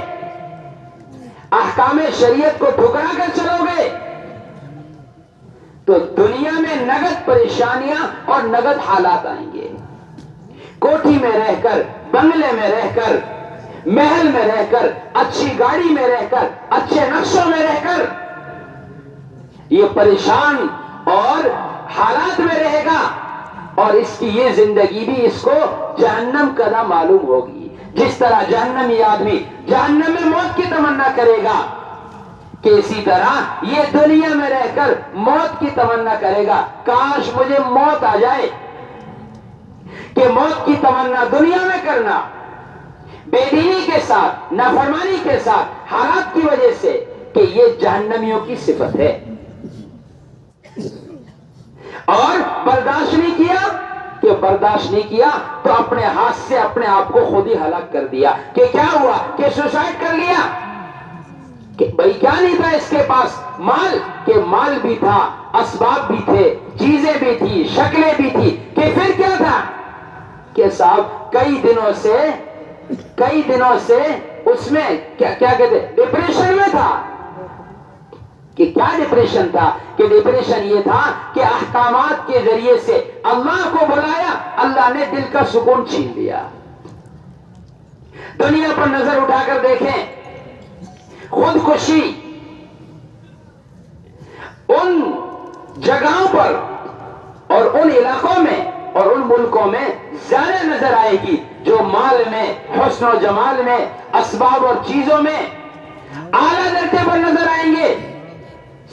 احکام شریعت کو ٹھکرا کر چلو گے، تو دنیا میں نگد پریشانیاں اور نگد حالات آئیں گے، کوٹھی میں رہ کر، بنگلے میں رہ کر، محل میں رہ کر، اچھی گاڑی میں رہ کر، اچھے نقشوں میں رہ کر یہ پریشان اور حالات میں رہے گا، اور اس کی یہ زندگی بھی اس کو جہنم کا نہ معلوم ہوگی، جس طرح جہنمی آدمی جہنم میں موت کی تمنا کرے گا، کہ اسی طرح یہ دنیا میں رہ کر موت کی تمنا کرے گا، کاش مجھے موت آ جائے، کہ موت کی تمنا دنیا میں کرنا، بے دینی کے ساتھ، نافرمانی کے ساتھ، حالات کی وجہ سے، کہ یہ جہنمیوں کی صفت ہے، اور برداشت نہیں کیا کہ برداشت نہیں کیا تو اپنے ہاتھ سے اپنے آپ کو خود ہی ہلاک کر دیا. کہ کیا ہوا کہ سوسائڈ کر لیا. کہ بھائی کیا نہیں تھا اس کے پاس؟ مال. کہ مال بھی تھا، اسباب بھی تھے، چیزیں بھی تھی، شکلیں بھی تھی. کہ پھر کیا تھا؟ کہ صاحب کئی دنوں سے اس میں کیا کہتے ڈپریشن میں تھا. کہ کیا ڈپریشن تھا؟ کہ ڈپریشن یہ تھا کہ احکامات کے ذریعے سے اللہ کو بلایا، اللہ نے دل کا سکون چھین لیا. دنیا پر نظر اٹھا کر دیکھیں، خودکشی ان جگہوں پر اور ان علاقوں میں اور ان ملکوں میں زیادہ نظر آئے گی جو مال میں، حسن و جمال میں، اسباب اور چیزوں میں اعلیٰ درجے پر نظر آئیں گے.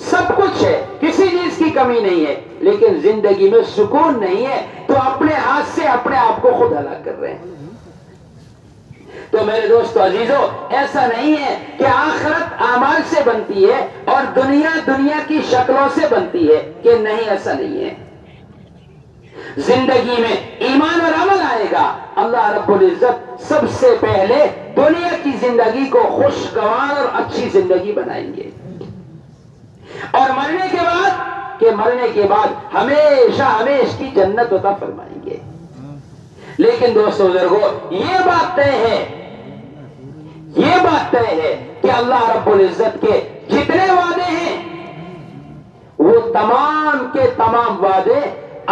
سب کچھ ہے، کسی چیز کی کمی نہیں ہے، لیکن زندگی میں سکون نہیں ہے، تو اپنے ہاتھ سے اپنے آپ کو خود ہلاک کر رہے ہیں. تو میرے دوستو عزیزو، ایسا نہیں ہے کہ آخرت اعمال سے بنتی ہے اور دنیا کی شکلوں سے بنتی ہے. کہ نہیں، ایسا نہیں ہے. زندگی میں ایمان اور عمل آئے گا، اللہ رب العزت سب سے پہلے دنیا کی زندگی کو خوشگوار اور اچھی زندگی بنائیں گے. اور مرنے کے بعد ہمیشہ ہمیشہ کی جنت عطا فرمائیں گے. لیکن دوستو بزرگو، یہ بات طے ہے کہ اللہ رب العزت کے جتنے وعدے ہیں وہ تمام کے تمام وعدے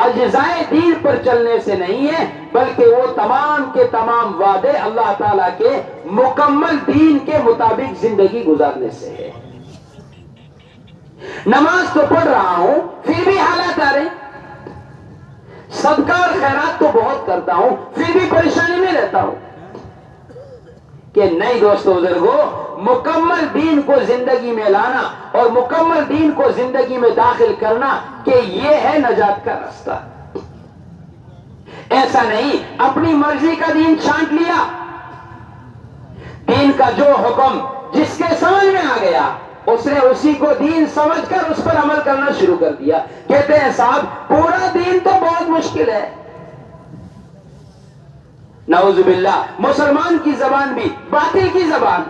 اجزائے دین پر چلنے سے نہیں ہے، بلکہ وہ تمام کے تمام وعدے اللہ تعالیٰ کے مکمل دین کے مطابق زندگی گزارنے سے ہے. نماز تو پڑھ رہا ہوں پھر بھی حالات آ رہے، صدقہ اور خیرات تو بہت کرتا ہوں پھر بھی پریشانی میں رہتا ہوں. کہ نہیں دوستو بزرگو، مکمل دین کو زندگی میں لانا اور مکمل دین کو زندگی میں داخل کرنا، کہ یہ ہے نجات کا راستہ. ایسا نہیں اپنی مرضی کا دین چھانٹ لیا، دین کا جو حکم جس کے سمجھ میں آ گیا اس نے اسی کو دین سمجھ کر اس پر عمل کرنا شروع کر دیا. کہتے ہیں صاحب پورا دین تو بہت مشکل ہے. نعوذ باللہ، مسلمان کی زبان بھی باطل کی زبان.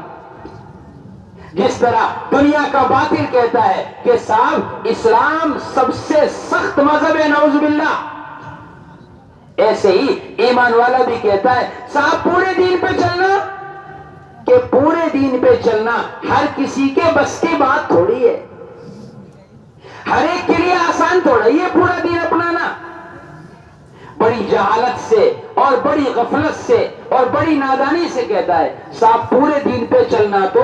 جس طرح دنیا کا باطل کہتا ہے کہ صاحب اسلام سب سے سخت مذہب ہے، نعوذ باللہ، ایسے ہی ایمان والا بھی کہتا ہے صاحب پورے دین پہ چلنا. کہ پورے دین پہ چلنا ہر کسی کے بس کی بات تھوڑی ہے، ہر ایک کے لیے آسان تھوڑا ہی ہے پورا دین اپنانا. بڑی جہالت سے اور بڑی غفلت سے اور بڑی نادانی سے کہتا ہے صاحب پورے دین پہ چلنا تو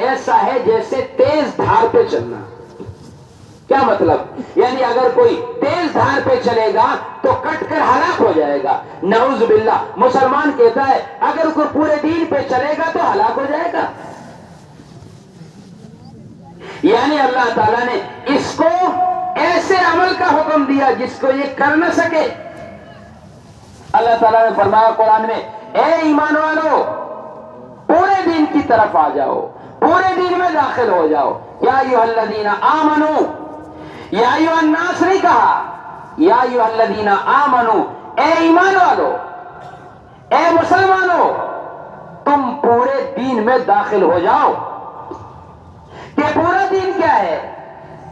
ایسا ہے جیسے تیز دھار پہ چلنا. کیا مطلب؟ یعنی اگر کوئی تیز دھار پہ چلے گا تو کٹ کر ہلاک ہو جائے گا. نعوذ باللہ، مسلمان کہتا ہے اگر کوئی پورے دین پہ چلے گا تو ہلاک ہو جائے گا. یعنی اللہ تعالیٰ نے اس کو ایسے عمل کا حکم دیا جس کو یہ کر نہ سکے. اللہ تعالیٰ نے فرمایا قرآن میں، اے ایمان والو پورے دین کی طرف آ جاؤ، پورے دین میں داخل ہو جاؤ. یا ایھا الذین آمنو، یا ایھا الناس نہیں کہا، یا ایھا الذین آمنو، اے ایمان والو، اے مسلمانوں، تم پورے دین میں داخل ہو جاؤ. کہ پورا دین کیا ہے؟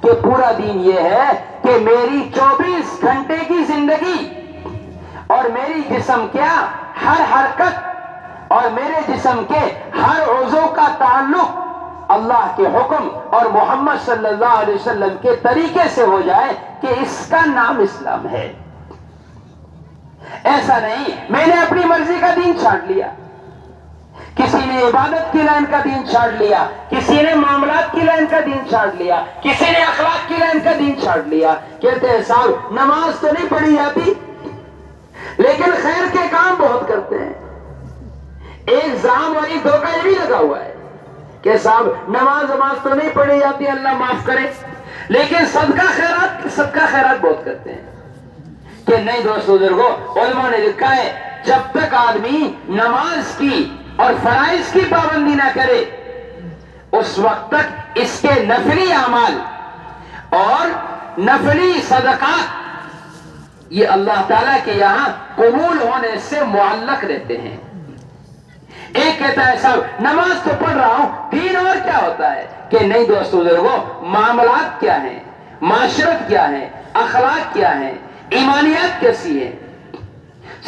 کہ پورا دین یہ ہے کہ میری 24 گھنٹے کی زندگی اور میری جسم کیا ہر حرکت اور میرے جسم کے ہر عضو کا تعلق اللہ کے حکم اور محمد صلی اللہ علیہ وسلم کے طریقے سے ہو جائے، کہ اس کا نام اسلام ہے. ایسا نہیں میں نے اپنی مرضی کا دین چھانٹ لیا، کسی نے عبادت کی لائن کا دین چھانٹ لیا، کسی نے معاملات کی لائن کا دین چھانٹ لیا، کسی نے اخلاق کی لائن کا دین چھانٹ لیا. کہتے ہیں صاحب نماز تو نہیں پڑھی جاتی لیکن خیر کے کام بہت کرتے ہیں. ایک زام اور ایک دھوکہ یہ بھی لگا ہوا ہے کہ صاحب نماز تو نہیں پڑھی جاتی، اللہ معاف کرے، لیکن صدقہ خیرات بہت کرتے ہیں. کہ نہیں دوستو بزرگو، علماء نے لکھا ہے جب تک آدمی نماز کی اور فرائض کی پابندی نہ کرے اس وقت تک اس کے نفلی اعمال اور نفلی صدقات یہ اللہ تعالیٰ کے یہاں قبول ہونے سے معلق رہتے ہیں. ایک کہتا ہے صاحب نماز تو پڑھ رہا ہوں، دین اور کیا ہوتا ہے؟ کہ نہیں دوستو بزرگوں، معاملات کیا ہیں، معاشرت کیا ہے، اخلاق کیا ہے، ایمانیات کیسی ہے.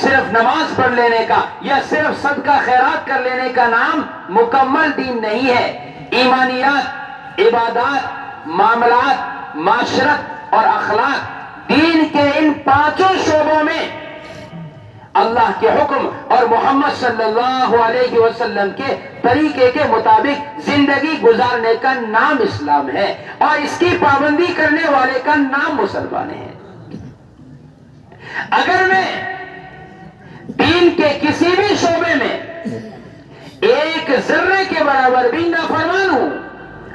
صرف نماز پڑھ لینے کا یا صرف صدقہ خیرات کر لینے کا نام مکمل دین نہیں ہے. ایمانیات، عبادات، معاملات، معاشرت اور اخلاق، دین کے ان پانچوں شعبوں میں اللہ کے حکم اور محمد صلی اللہ علیہ وسلم کے طریقے کے مطابق زندگی گزارنے کا نام اسلام ہے، اور اس کی پابندی کرنے والے کا نام مسلمان ہے. اگر میں دین کے کسی بھی شعبے میں ایک ذرے کے برابر بھی نافرمان ہوں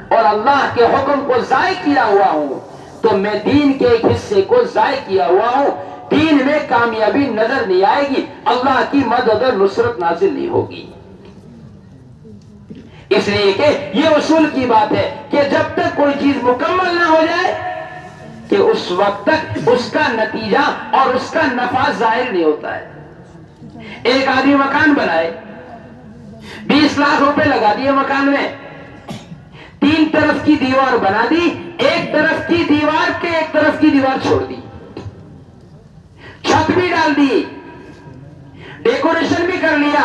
اور اللہ کے حکم کو ضائع کیا ہوا ہوں تو میں دین کے ایک حصے کو ضائع کیا ہوا ہوں. دین میں کامیابی نظر نہیں آئے گی، اللہ کی مدد اور نصرت نازل نہیں ہوگی. اس لیے کہ یہ اصول کی بات ہے کہ جب تک کوئی چیز مکمل نہ ہو جائے کہ اس وقت تک اس کا نتیجہ اور اس کا نفع ظاہر نہیں ہوتا ہے. ایک آدمی مکان بنائے، 20 لاکھ روپے لگا دیے مکان میں، 3 طرف کی دیوار بنا دی، ایک طرف کی دیوار کے ایک طرف کی دیوار چھوڑ دی، چھت بھی ڈال دی، ڈیکوریشن بھی کر لیا،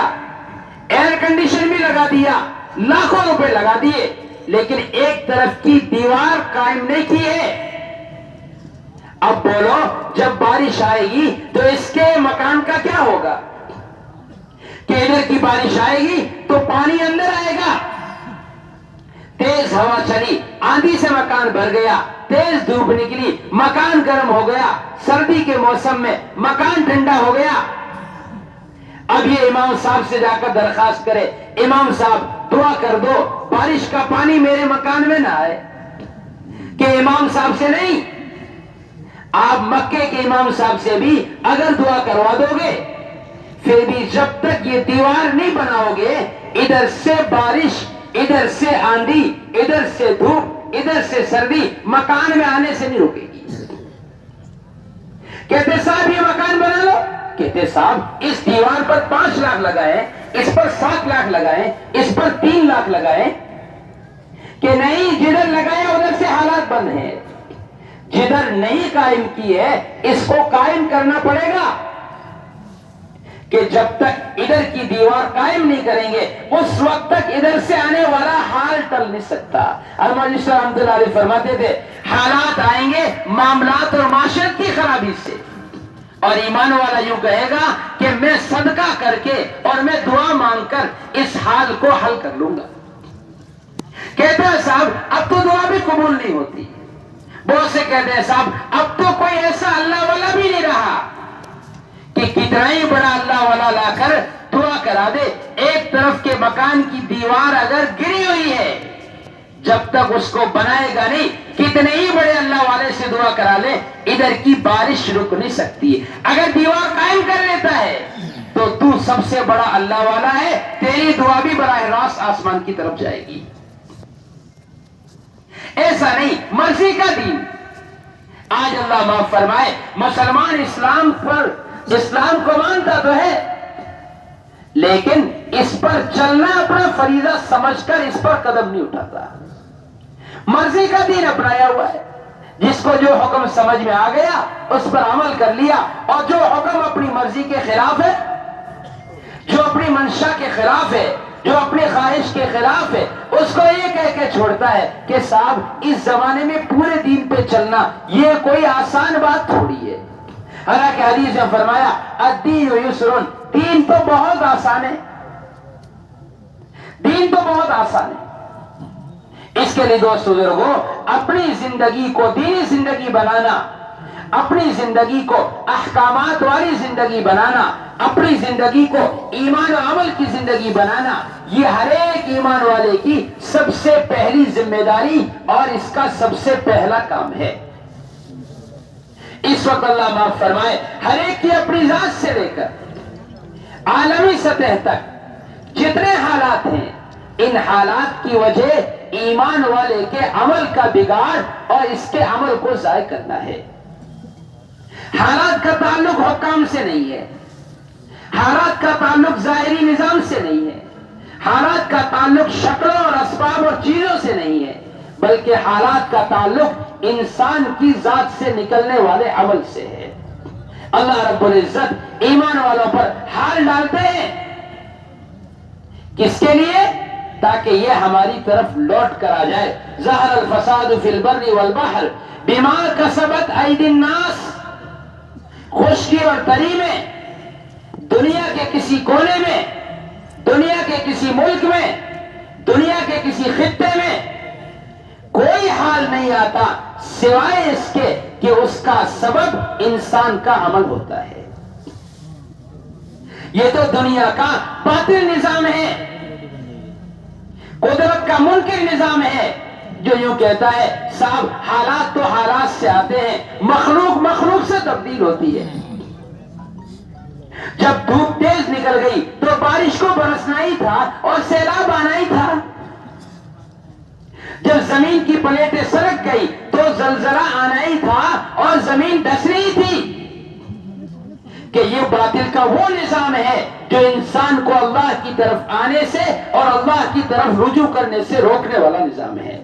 ایئر کنڈیشن بھی لگا دیا، لاکھوں روپے لگا دیے، لیکن ایک طرف کی دیوار قائم نہیں کی ہے. اب بولو جب بارش آئے گی تو اس کے مکان کا کیا ہوگا؟ کہ ادھر کی بارش آئے گی تو پانی اندر آئے گا، تیز ہوا چلی، آندھی سے مکان بھر گیا، تیز دھوپ نکلی، مکان گرم ہو گیا، سردی کے موسم میں مکان ٹھنڈا ہو گیا. اب یہ امام صاحب سے جا کر درخواست کرے، امام صاحب دعا کر دو بارش کا پانی میرے مکان میں نہ آئے. کہ امام صاحب سے نہیں، آپ مکے کے امام صاحب سے بھی اگر دعا کروا دو گے پھر بھی جب تک یہ دیوار نہیں بناؤ گے، ادھر سے بارش، ادھر سے آندھی، ادھر سے دھوپ، ادھر سے سردی مکان میں آنے سے نہیں رکے گی. کہتے صاحب یہ مکان بنا لو، کہتے صاحب اس دیوار پر 5 لاکھ لگائے، اس پر 7 لاکھ لگائے، اس پر 3 لاکھ لگائے. کہ نہیں، جدھر لگائے ادھر سے حالات بند ہیں، جدھر نہیں قائم کی ہے اس کو قائم کرنا پڑے گا. کہ جب تک ادھر کی دیوار قائم نہیں کریں گے اس وقت تک ادھر سے آنے والا حال ٹل نہیں سکتا. المجلس رحمۃ اللہ علیہ فرماتے تھے حالات آئیں گے معاملات اور معاشرت کی خرابی سے، اور ایمان والا یوں کہے گا کہ میں صدقہ کر کے اور میں دعا مانگ کر اس حال کو حل کر لوں گا. کہتے ہیں صاحب اب تو دعا بھی قبول نہیں ہوتی. بہت سے کہتے ہیں صاحب اب تو کوئی ایسا اللہ والا بھی نہیں رہا کہ کتنا ہی بڑا اللہ والا لا کر دعا کرا دے. ایک طرف کے مکان کی دیوار اگر گری ہوئی ہے جب تک اس کو بنائے گا نہیں، کتنے ہی بڑے اللہ والے سے دعا کرا لے ادھر کی بارش رک نہیں سکتی. اگر دیوار قائم کر لیتا ہے تو سب سے بڑا اللہ والا ہے، تیری دعا بھی براہ راست آسمان کی طرف جائے گی. ایسا نہیں، مرضی کا دین. آج اللہ معاف فرمائے مسلمان اسلام کو مانتا تو ہے لیکن اس پر چلنا اپنا فریضہ سمجھ کر اس پر قدم نہیں اٹھاتا. مرضی کا دین اپنایا ہوا ہے، جس کو جو حکم سمجھ میں آ گیا اس پر عمل کر لیا، اور جو حکم اپنی مرضی کے خلاف ہے، جو اپنی منشا کے خلاف ہے، جو اپنی خواہش کے خلاف ہے، اس کو یہ کہہ کے چھوڑتا ہے کہ صاحب اس زمانے میں پورے دین پہ چلنا یہ کوئی آسان بات تھوڑی ہے. حالانکہ حدیث میں فرمایا الدین یسر، دین تو بہت آسان ہے، دین تو بہت آسان ہے. اس کے لیے دوست بزرگوں اپنی زندگی کو دینی زندگی بنانا، اپنی زندگی کو احکامات والی زندگی بنانا، اپنی زندگی کو ایمان و عمل کی زندگی بنانا، یہ ہر ایک ایمان والے کی سب سے پہلی ذمہ داری اور اس کا سب سے پہلا کام ہے. اس وقت اللہ معاف فرمائے ہر ایک کی اپنی ذات سے لے کر عالمی سطح تک جتنے حالات ہیں، ان حالات کی وجہ ایمان والے کے عمل کا بگاڑ اور اس کے عمل کو ضائع کرنا ہے. حالات حالات کا تعلق حکام سے نہیں ہے، حالات کا تعلق ظاہری نظام سے نہیں ہے، حالات کا تعلق شکلوں اور اسباب اور چیزوں سے نہیں ہے، بلکہ حالات کا تعلق انسان کی ذات سے نکلنے والے عمل سے ہے۔ اللہ رب العزت ایمان والوں پر حال ڈالتے ہیں، کس کے لیے؟ تاکہ یہ ہماری طرف لوٹ کر آ جائے۔ ظہر الفساد فی البر والبحر بما کسبت ایدی الناس، خشکی اور تری میں، دنیا کے کسی کونے میں، دنیا کے کسی ملک میں، دنیا کے کسی خطے میں کوئی حال نہیں آتا سوائے اس کے کہ اس کا سبب انسان کا عمل ہوتا ہے۔ یہ تو دنیا کا باطل نظام ہے، قدرت کا منکر نظام ہے، جو یوں کہتا ہے صاحب حالات تو حالات سے آتے ہیں، مخلوق مخلوق سے تبدیل ہوتی ہے۔ جب دھوپ تیز نکل گئی تو بارش کو برسنا ہی تھا اور سیلاب آنا ہی تھا، جب زمین کی پلیٹیں سرک گئی تو زلزلہ آنا ہی تھا اور زمین دھس رہی تھی۔ کہ یہ باطل کا وہ نظام ہے جو انسان کو اللہ کی طرف آنے سے اور اللہ کی طرف رجوع کرنے سے روکنے والا نظام ہے۔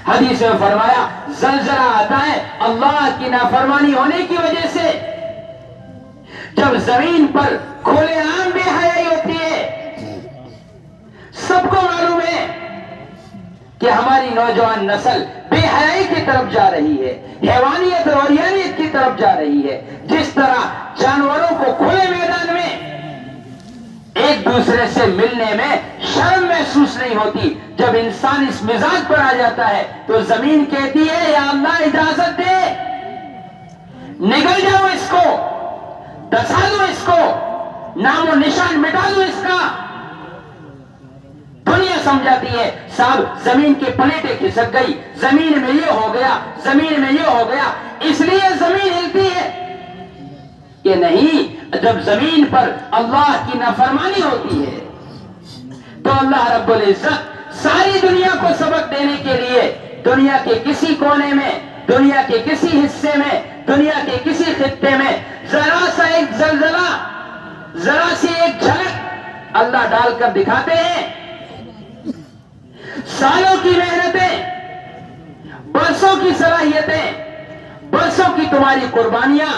حدیث میں فرمایا زلزلہ آتا ہے اللہ کی نافرمانی ہونے کی وجہ سے، جب زمین پر کھلے عام بے حیائی ہوتی ہے۔ سب کو معلوم ہے کہ ہماری نوجوان نسل بے حیائی کی طرف جا رہی ہے، حیوانیت اور اوریانیت کی طرف جا رہی ہے۔ جس طرح جانوروں کو کھلے میدان میں ایک دوسرے سے ملنے میں شرم محسوس نہیں ہوتی، جب انسان اس مزاج پر آ جاتا ہے تو زمین کہتی ہے یا اللہ اجازت دے، نگل جاؤ اس کو، دسا دو اس کو، نام و نشان مٹا دو اس کا۔ دنیا سمجھاتی ہے صاحب زمین کی پلیٹیں کھسک گئی، زمین میں یہ ہو گیا، زمین میں یہ ہو گیا، اس لیے زمین ہلتی ہے۔ کہ نہیں، جب زمین پر اللہ کی نافرمانی ہوتی ہے تو اللہ رب العزت ساری دنیا کو سبق دینے کے لیے دنیا کے کسی کونے میں، دنیا کے کسی حصے میں، دنیا کے کسی خطے میں ذرا سا ایک زلزلہ، ذرا سی ایک جھلک اللہ ڈال کر دکھاتے ہیں۔ سالوں کی محنتیں، برسوں کی صلاحیتیں، برسوں کی تمہاری قربانیاں،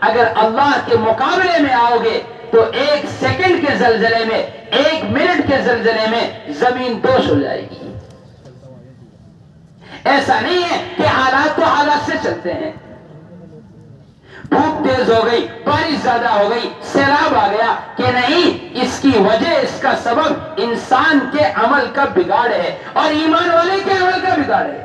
اگر اللہ کے مقابلے میں آؤ گے تو ایک سیکنڈ کے زلزلے میں، ایک منٹ کے زلزلے میں زمین دوش ہو جائے گی۔ ایسا نہیں ہے کہ حالات تو حالات سے چلتے ہیں، دھوپ تیز ہو گئی، بارش زیادہ ہو گئی، سیلاب آ گیا، کہ نہیں، اس کی وجہ، اس کا سبب انسان کے عمل کا بگاڑ ہے اور ایمان والے کے عمل کا بگاڑ ہے۔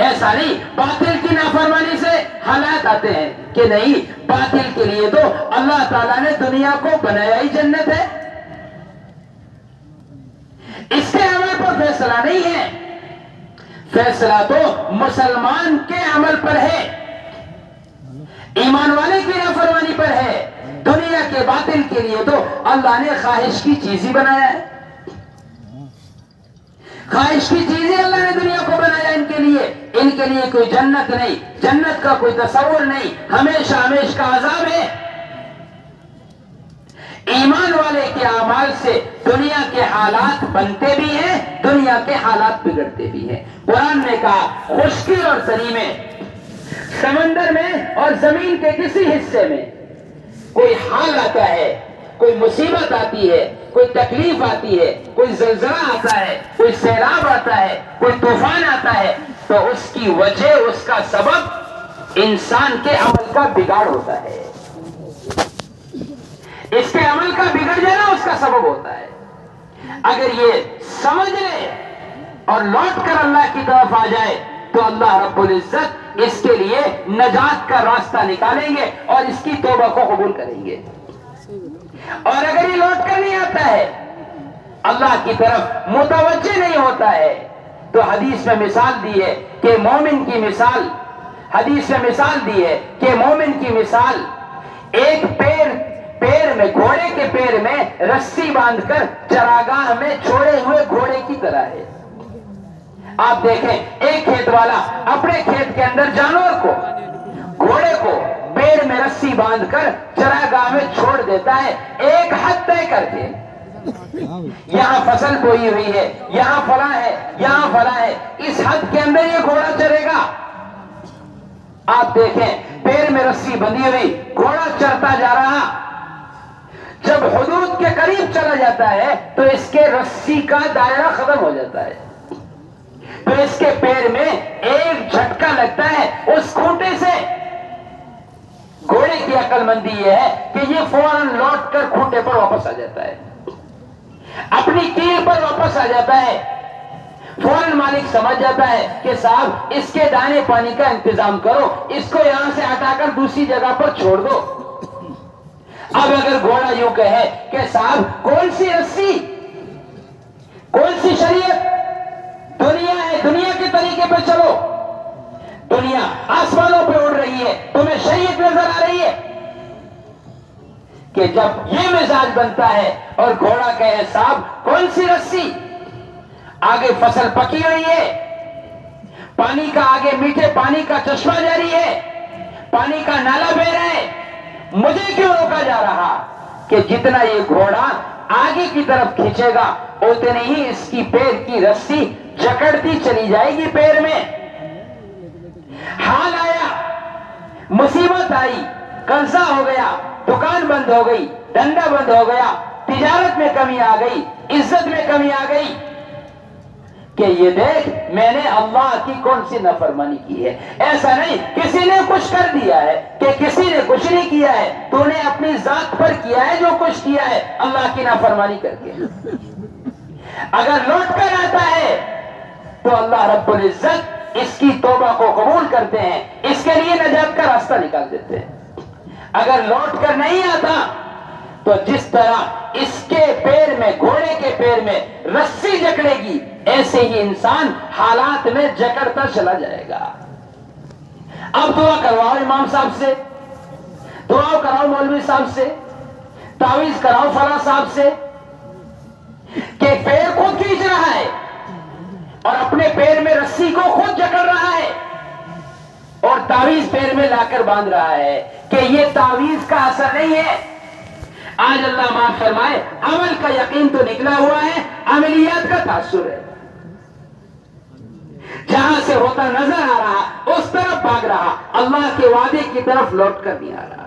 ایسا نہیں باطل کی نافرمانی سے حالات آتے ہیں، کہ نہیں، باطل کے لیے تو اللہ تعالیٰ نے دنیا کو بنایا ہی جنت ہے، اس کے عمل پر فیصلہ نہیں ہے، فیصلہ تو مسلمان کے عمل پر ہے، ایمان والے کی نافرمانی پر ہے۔ دنیا کے باطل کے لیے تو اللہ نے خواہش کی چیز ہی بنایا ہے، خواہش کی چیزیں اللہ نے دنیا کو بنایا ان کے لیے کوئی جنت نہیں، جنت کا کوئی تصور نہیں، ہمیشہ ہمیشہ کا عذاب ہے۔ ایمان والے کے اعمال سے دنیا کے حالات بنتے بھی ہیں، دنیا کے حالات بگڑتے بھی ہیں۔ قرآن نے کہا خشکی اور تری میں، سمندر میں اور زمین کے کسی حصے میں کوئی حال آتا ہے، کوئی مصیبت آتی ہے، کوئی تکلیف آتی ہے، کوئی زلزلہ آتا ہے، کوئی سیلاب آتا ہے، کوئی طوفان آتا ہے، تو اس کی وجہ، اس کا سبب انسان کے عمل کا بگاڑ ہوتا ہے، اس کے عمل کا بگڑ جانا اس کا سبب ہوتا ہے۔ اگر یہ سمجھ لے اور لوٹ کر اللہ کی طرف آ جائے تو اللہ رب العزت اس کے لیے نجات کا راستہ نکالیں گے اور اس کی توبہ کو قبول کریں گے۔ اور اگر یہ لوٹ کر نہیں آتا ہے، اللہ کی طرف متوجہ نہیں ہوتا ہے، تو حدیث میں مثال دی ہے کہ مومن کی مثال، حدیث میں مثال دی ہے کہ مومن کی مثال ایک پیر میں، گھوڑے کے پیر میں رسی باندھ کر چراگاہ میں چھوڑے ہوئے گھوڑے کی طرح ہے۔ آپ دیکھیں ایک کھیت والا اپنے کھیت کے اندر جانور کو، گھوڑے کو پیڑ میں رسی باندھ کر چراگاہ میں چھوڑ دیتا ہے، ایک حد طے کر کے، یہاں فصل بوئی ہوئی ہے، یہاں فلاں ہے، یہاں فلاں ہے، اس حد کے اندر یہ گھوڑا چرے گا۔ آپ دیکھیں پیر میں رسی بندھی ہوئی گھوڑا چرتا جا رہا، جب حدود کے قریب چلا جاتا ہے تو اس کے رسی کا دائرہ ختم ہو جاتا ہے، تو اس کے پیر میں ایک جھٹکا لگتا ہے اس کھوٹے سے۔ گھوڑے کی عقل مندی یہ ہے کہ یہ فوراً لوٹ کر کھوٹے پر واپس آ جاتا ہے، اپنی کیل پر واپس آ جاتا ہے۔ فوراً مالک سمجھ جاتا ہے کہ صاحب اس کے دانے پانی کا انتظام کرو، اس کو یہاں سے ہٹا کر دوسری جگہ پر چھوڑ دو۔ اب اگر گھوڑا یوں کہے کہ صاحب کون سی رسی، کون سی شریعت، دنیا ہے، دنیا کے طریقے پہ چلو، دنیا آسمانوں پہ اڑ رہی ہے، تمہیں شریعت نظر آ رہی ہے؟ کہ جب یہ مزاج بنتا ہے اور گھوڑا کہے صاحب کون سی رسی، آگے فصل پکی ہوئی ہے، پانی کا آگے میٹھے پانی کا چشمہ جاری ہے، پانی کا نالا بہ رہا ہے، مجھے کیوں روکا جا رہا؟ کہ جتنا یہ گھوڑا آگے کی طرف کھینچے گا اتنی ہی اس کی پیر کی رسی جکڑتی چلی جائے گی پیر میں۔ حال آیا، مصیبت آئی، قرضہ ہو گیا، دکان بند ہو گئی، دھندا بند ہو گیا، تجارت میں کمی آ گئی، عزت میں کمی آ گئی، کہ یہ دیکھ میں نے اللہ کی کون سی نافرمانی کی ہے۔ ایسا نہیں کسی نے کچھ کر دیا ہے کہ کسی نے کچھ نہیں کیا ہے، تو نے اپنی ذات پر کیا ہے جو کچھ کیا ہے اللہ کی نافرمانی کر کے۔ اگر لوٹ کر آتا ہے تو اللہ رب العزت اس کی توبہ کو قبول کرتے ہیں، اس کے لیے نجات کا راستہ نکال دیتے ہیں۔ اگر لوٹ کر نہیں آتا تو جس طرح اس کے پیر میں، گھوڑے کے پیر میں رسی جکڑے گی، ایسے ہی انسان حالات میں جکڑتا چلا جائے گا۔ اب دعا کرواؤ امام صاحب سے، دعا کراؤ مولوی صاحب سے، تعویذ کراؤ فلاں صاحب سے، کہ پیر خود کھینچ رہا ہے اور اپنے پیر میں رسی کو خود جکڑ رہا ہے اور تعویذ پیر میں لا کر باندھ رہا ہے، کہ یہ تعویذ کا اثر نہیں ہے۔ آج اللہ معاف فرمائے عمل کا یقین تو نکلا ہوا ہے، عملیات کا تاثر ہے۔ جہاں سے ہوتا نظر آ رہا اس طرف بھاگ رہا، اللہ کے وعدے کی طرف لوٹ کر نہیں آ رہا۔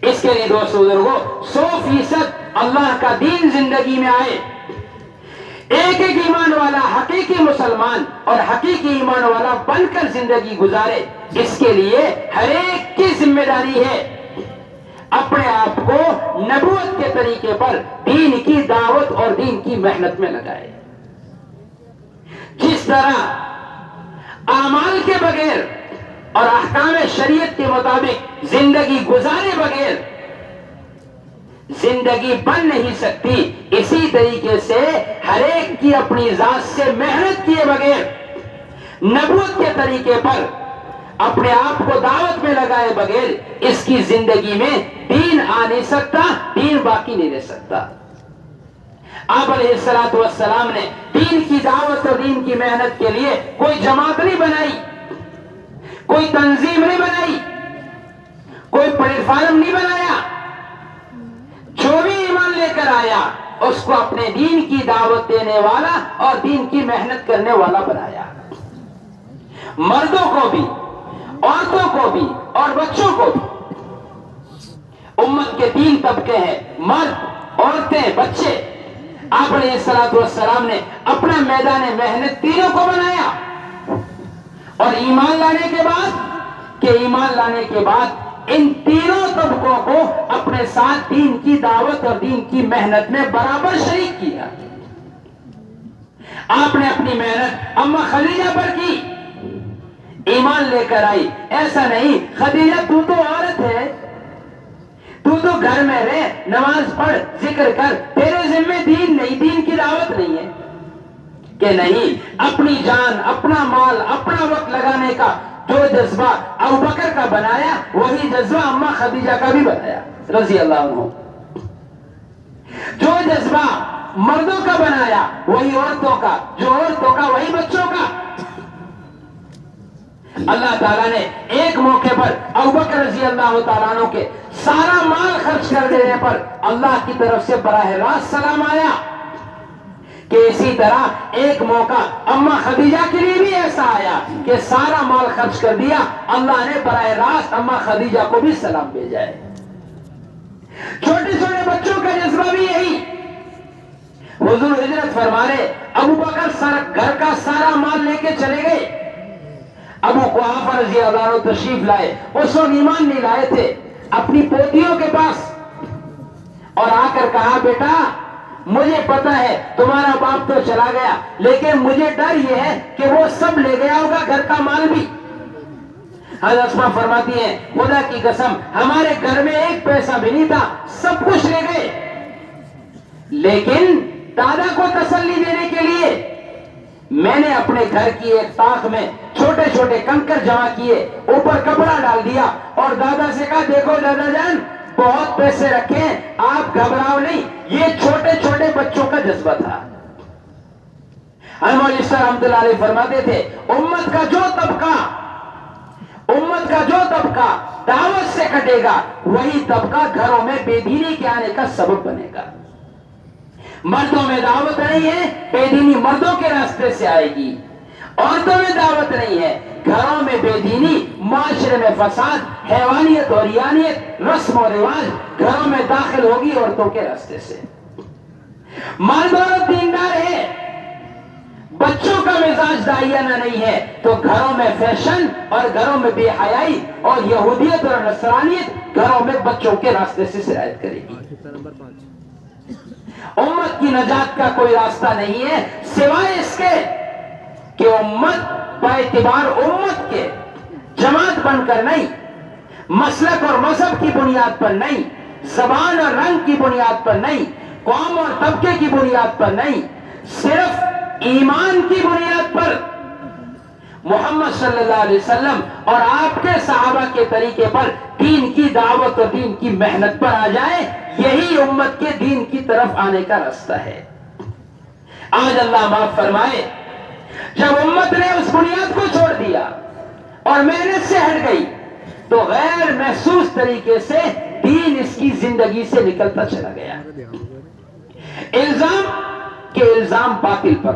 اس کے لیے دوستو بزرگوں 100% اللہ کا دین زندگی میں آئے، ایک ایک ایمان والا حقیقی مسلمان اور حقیقی ایمان والا بن کر زندگی گزارے، اس کے لیے ہر ایک کی ذمہ داری ہے اپنے آپ کو نبوت کے طریقے پر دین کی دعوت اور دین کی محنت میں لگائے۔ جس طرح اعمال کے بغیر اور احکام شریعت کے مطابق زندگی گزارے بغیر زندگی بن نہیں سکتی، اسی طریقے سے ہر ایک کی اپنی ذات سے محنت کیے بغیر، نبوت کے طریقے پر اپنے آپ کو دعوت میں لگائے بغیر اس کی زندگی میں دین آ نہیں سکتا، دین باقی نہیں رہ سکتا۔ آپ علیہ الصلوۃ والسلام نے دین کی دعوت اور دین کی محنت کے لیے کوئی جماعت نہیں بنائی، کوئی تنظیم نہیں بنائی، کوئی پلیٹ فارم نہیں بنایا۔ جو بھی ایمان لے کر آیا اس کو اپنے دین کی دعوت دینے والا اور دین کی محنت کرنے والا بنایا۔ مردوں کو بھی، عورتوں کو بھی اور بچوں کو بھی۔ امت کے 3 طبقے ہیں، مرد، عورتیں، بچے۔ آپ علیہ الصلوۃ والسلام نے اپنا میدان محنت تینوں کو بنایا، اور ایمان لانے کے بعد ان تینوں طبقوں کو اپنے ساتھ دین کی دعوت اور دین کی محنت میں برابر شریک کیا۔ آپ نے اپنی محنت اماں خدیجہ پر کی، ایمان لے کر آئی۔ ایسا نہیں خدیجہ تو عورت ہے، تو گھر میں رہ، نماز پڑھ، ذکر کر، تیرے ذمہ دین نہیں، دین کی دعوت نہیں ہے، کہ نہیں، اپنی جان، اپنا مال، اپنا وقت لگانے کا جو جذبہ ابوبکر کا بنایا وہی جذبہ اماں خدیجہ کا بھی بنایا رضی اللہ عنہ۔ جو جذبہ مردوں کا بنایا وہی عورتوں کا، جو عورتوں کا وہی بچوں کا۔ اللہ تعالیٰ نے ایک موقع پر ابوبکر رضی اللہ تعالیٰ عنہ کے سارا مال خرچ کر دینے پر اللہ کی طرف سے براہ راست سلام آیا کہ اسی طرح ایک موقع اما خدیجہ کے لیے بھی ایسا آیا کہ سارا مال خرچ کر دیا، اللہ نے براہ راست اما خدیجہ کو بھی سلام بھیجا ہے۔ چھوٹے چھوٹے بچوں کا جذبہ بھی یہی۔ حضور ہجرت فرما رہے، ابوبکر گھر کا سارا مال لے کے چلے گئے، ابو قحافہ رضی اللہ عنہ تشریف لائے، اس وقت ایمان نہیں لائے تھے، اپنی پوتیوں کے پاس اور آ کر کہا بیٹا مجھے پتا ہے تمہارا باپ تو چلا گیا لیکن مجھے ڈر یہ ہے کہ وہ سب لے گیا ہوگا گھر کا مال بھی۔ حضرت اسماء فرماتی ہیں خدا کی قسم ہمارے گھر میں ایک پیسہ بھی نہیں تھا، سب کچھ لے گئے، لیکن دادا کو تسلی دینے کے لیے میں نے اپنے گھر کی ایک طاق میں چھوٹے چھوٹے کنکر جمع کیے، اوپر کپڑا ڈال دیا اور دادا سے کہا دیکھو دادا جان بہت پیسے رکھے آپ گھبراؤ نہیں۔ یہ چھوٹے چھوٹے بچوں کا جذبہ تھا۔ مولوی صاحب رحمۃ اللہ علیہ فرماتے تھے امت کا جو طبقہ دعوت سے کٹے گا وہی طبقہ گھروں میں بے دینی کے آنے کا سبب بنے گا۔ مردوں میں دعوت نہیں ہے، بے دینی مردوں کے راستے سے آئے گی، عورتوں میں دعوت نہیں ہے، گھروں میں بے دینی، معاشرے میں فساد، حیوانیت اور یانیت، رسم و رواج گھروں میں داخل ہوگی عورتوں کے راستے سے۔ مرد عورت دیندار ہے، بچوں کا مزاج داعیانہ نہیں ہے تو گھروں میں فیشن اور گھروں میں بے حیائی اور یہودیت اور نصرانیت گھروں میں بچوں کے راستے سے سرایت کرے گی۔ امت کی نجات کا کوئی راستہ نہیں ہے سوائے اس کے کہ امت باعتبار امت کے جماعت بن کر نہیں، مسلک اور مذہب کی بنیاد پر نہیں، زبان اور رنگ کی بنیاد پر نہیں، قوم اور طبقے کی بنیاد پر نہیں، صرف ایمان کی بنیاد پر محمد صلی اللہ علیہ وسلم اور آپ کے صحابہ کے طریقے پر دین کی دعوت اور دین کی محنت پر آ جائے، یہی امت کے دین کی طرف آنے کا راستہ ہے۔ آج اللہ معاف فرمائے جب امت نے اس بنیاد کو چھوڑ دیا اور محنت سے ہٹ گئی تو غیر محسوس طریقے سے دین اس کی زندگی سے نکلتا چلا گیا۔ الزام باطل پر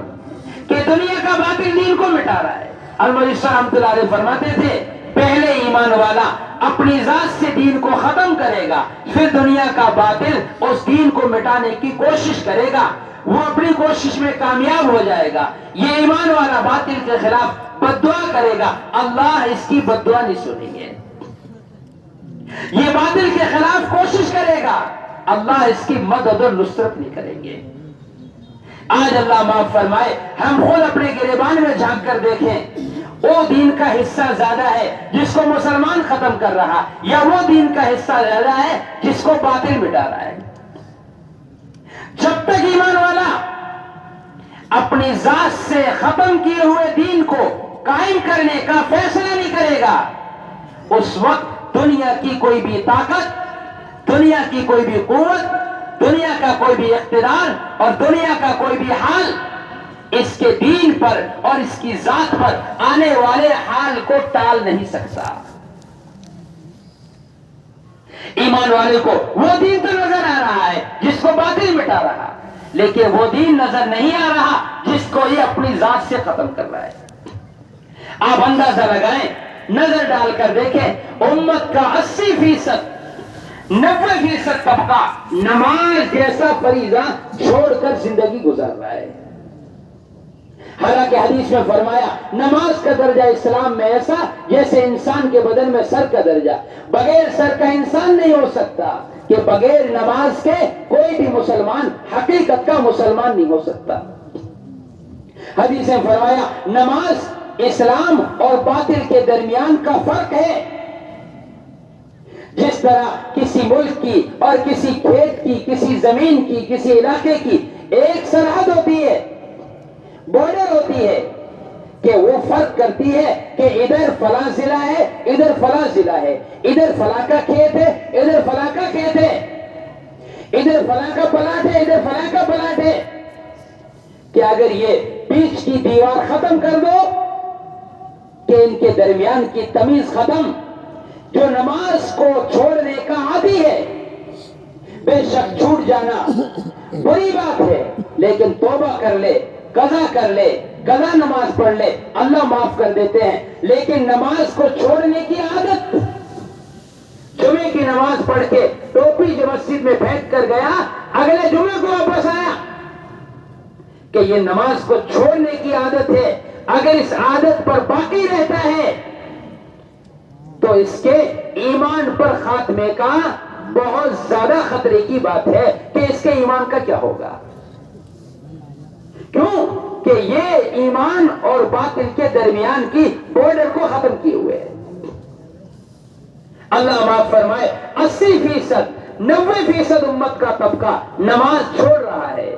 کہ دنیا کا باطل دین کو مٹا رہا ہے۔ المجد رحمۃ اللہ علیہ فرماتے تھے پہلے ایمان والا اپنی ذات سے دین کو ختم کرے گا، پھر دنیا کا باطل اس دین کو مٹانے کی کوشش کرے گا، وہ اپنی کوشش میں کامیاب ہو جائے گا۔ یہ ایمان والا باطل کے خلاف بد دعا کرے گا، اللہ اس کی بد دعا نہیں سنیں گے۔ یہ باطل کے خلاف کوشش کرے گا، اللہ اس کی مدد اور نصرت نہیں کریں گے۔ آج اللہ معاف فرمائے ہم خود اپنے گریبان میں جھانک کر دیکھیں، وہ دین کا حصہ زیادہ ہے جس کو مسلمان ختم کر رہا یا وہ دین کا حصہ زیادہ ہے جس کو باطل مٹا رہا ہے۔ جب تک ایمان والا اپنی ذات سے ختم کیے ہوئے دین کو قائم کرنے کا فیصلہ نہیں کرے گا، اس وقت دنیا کی کوئی بھی طاقت، دنیا کی کوئی بھی قوت، دنیا کا کوئی بھی اقتدار اور دنیا کا کوئی بھی حال اس کے دین پر اور اس کی ذات پر آنے والے حال کو ٹال نہیں سکتا۔ ایمان والے کو وہ دین تو نظر آ رہا ہے جس کو باطل مٹا رہا، لیکن وہ دین نظر نہیں آ رہا جس کو یہ اپنی ذات سے ختم کر رہا ہے۔ آپ اندازہ لگائیں، نظر ڈال کر دیکھیں، امت کا 80%، 90% طبقہ نماز جیسا فریضہ چھوڑ کر زندگی گزار رہا ہے۔ حالانکہ حدیث میں فرمایا نماز کا درجہ اسلام میں ایسا جیسے انسان کے بدن میں سر کا درجہ، بغیر سر کا انسان نہیں ہو سکتا، کہ بغیر نماز کے کوئی بھی مسلمان حقیقت کا مسلمان نہیں ہو سکتا۔ حدیث میں فرمایا نماز اسلام اور باطل کے درمیان کا فرق ہے۔ جس طرح کسی ملک کی اور کسی کھیت کی، کسی زمین کی، کسی علاقے کی ایک سرحد ہوتی ہے، بارڈر ہوتی ہے، کہ وہ فرق کرتی ہے کہ ادھر فلاں ضلع ہے، ادھر فلاں ضلع ہے، ادھر فلاں کا کھیت ہے، ادھر فلاں کا کھیت ہے، ادھر ادھر فلاں کا پلاٹ ہے، ادھر فلاں کا پلاٹ ہے، کہ اگر یہ بیچ کی دیوار ختم کر دو کہ ان کے درمیان کی تمیز ختم، جو نماز کو چھوڑنے کا عادی ہے، بے شک چھوٹ جانا بری بات ہے، لیکن توبہ کر لے، قضا کر لے، قضا نماز پڑھ لے، اللہ معاف کر دیتے ہیں۔ لیکن نماز کو چھوڑنے کی عادت، جمعے کی نماز پڑھ کے ٹوپی جو مسجد میں پھینک کر گیا، اگلے جمعے کو واپس آیا، کہ یہ نماز کو چھوڑنے کی عادت ہے، اگر اس عادت پر باقی رہتا ہے تو اس کے ایمان پر خاتمے کا بہت زیادہ خطرے کی بات ہے کہ اس کے ایمان کا کیا ہوگا۔ کیوں کہ یہ ایمان اور باطل کے درمیان کی بارڈر کو ختم کیے ہوئے ہے۔ اللہ معاف فرمائے، 80%، 90% امت کا طبقہ نماز چھوڑ رہا ہے۔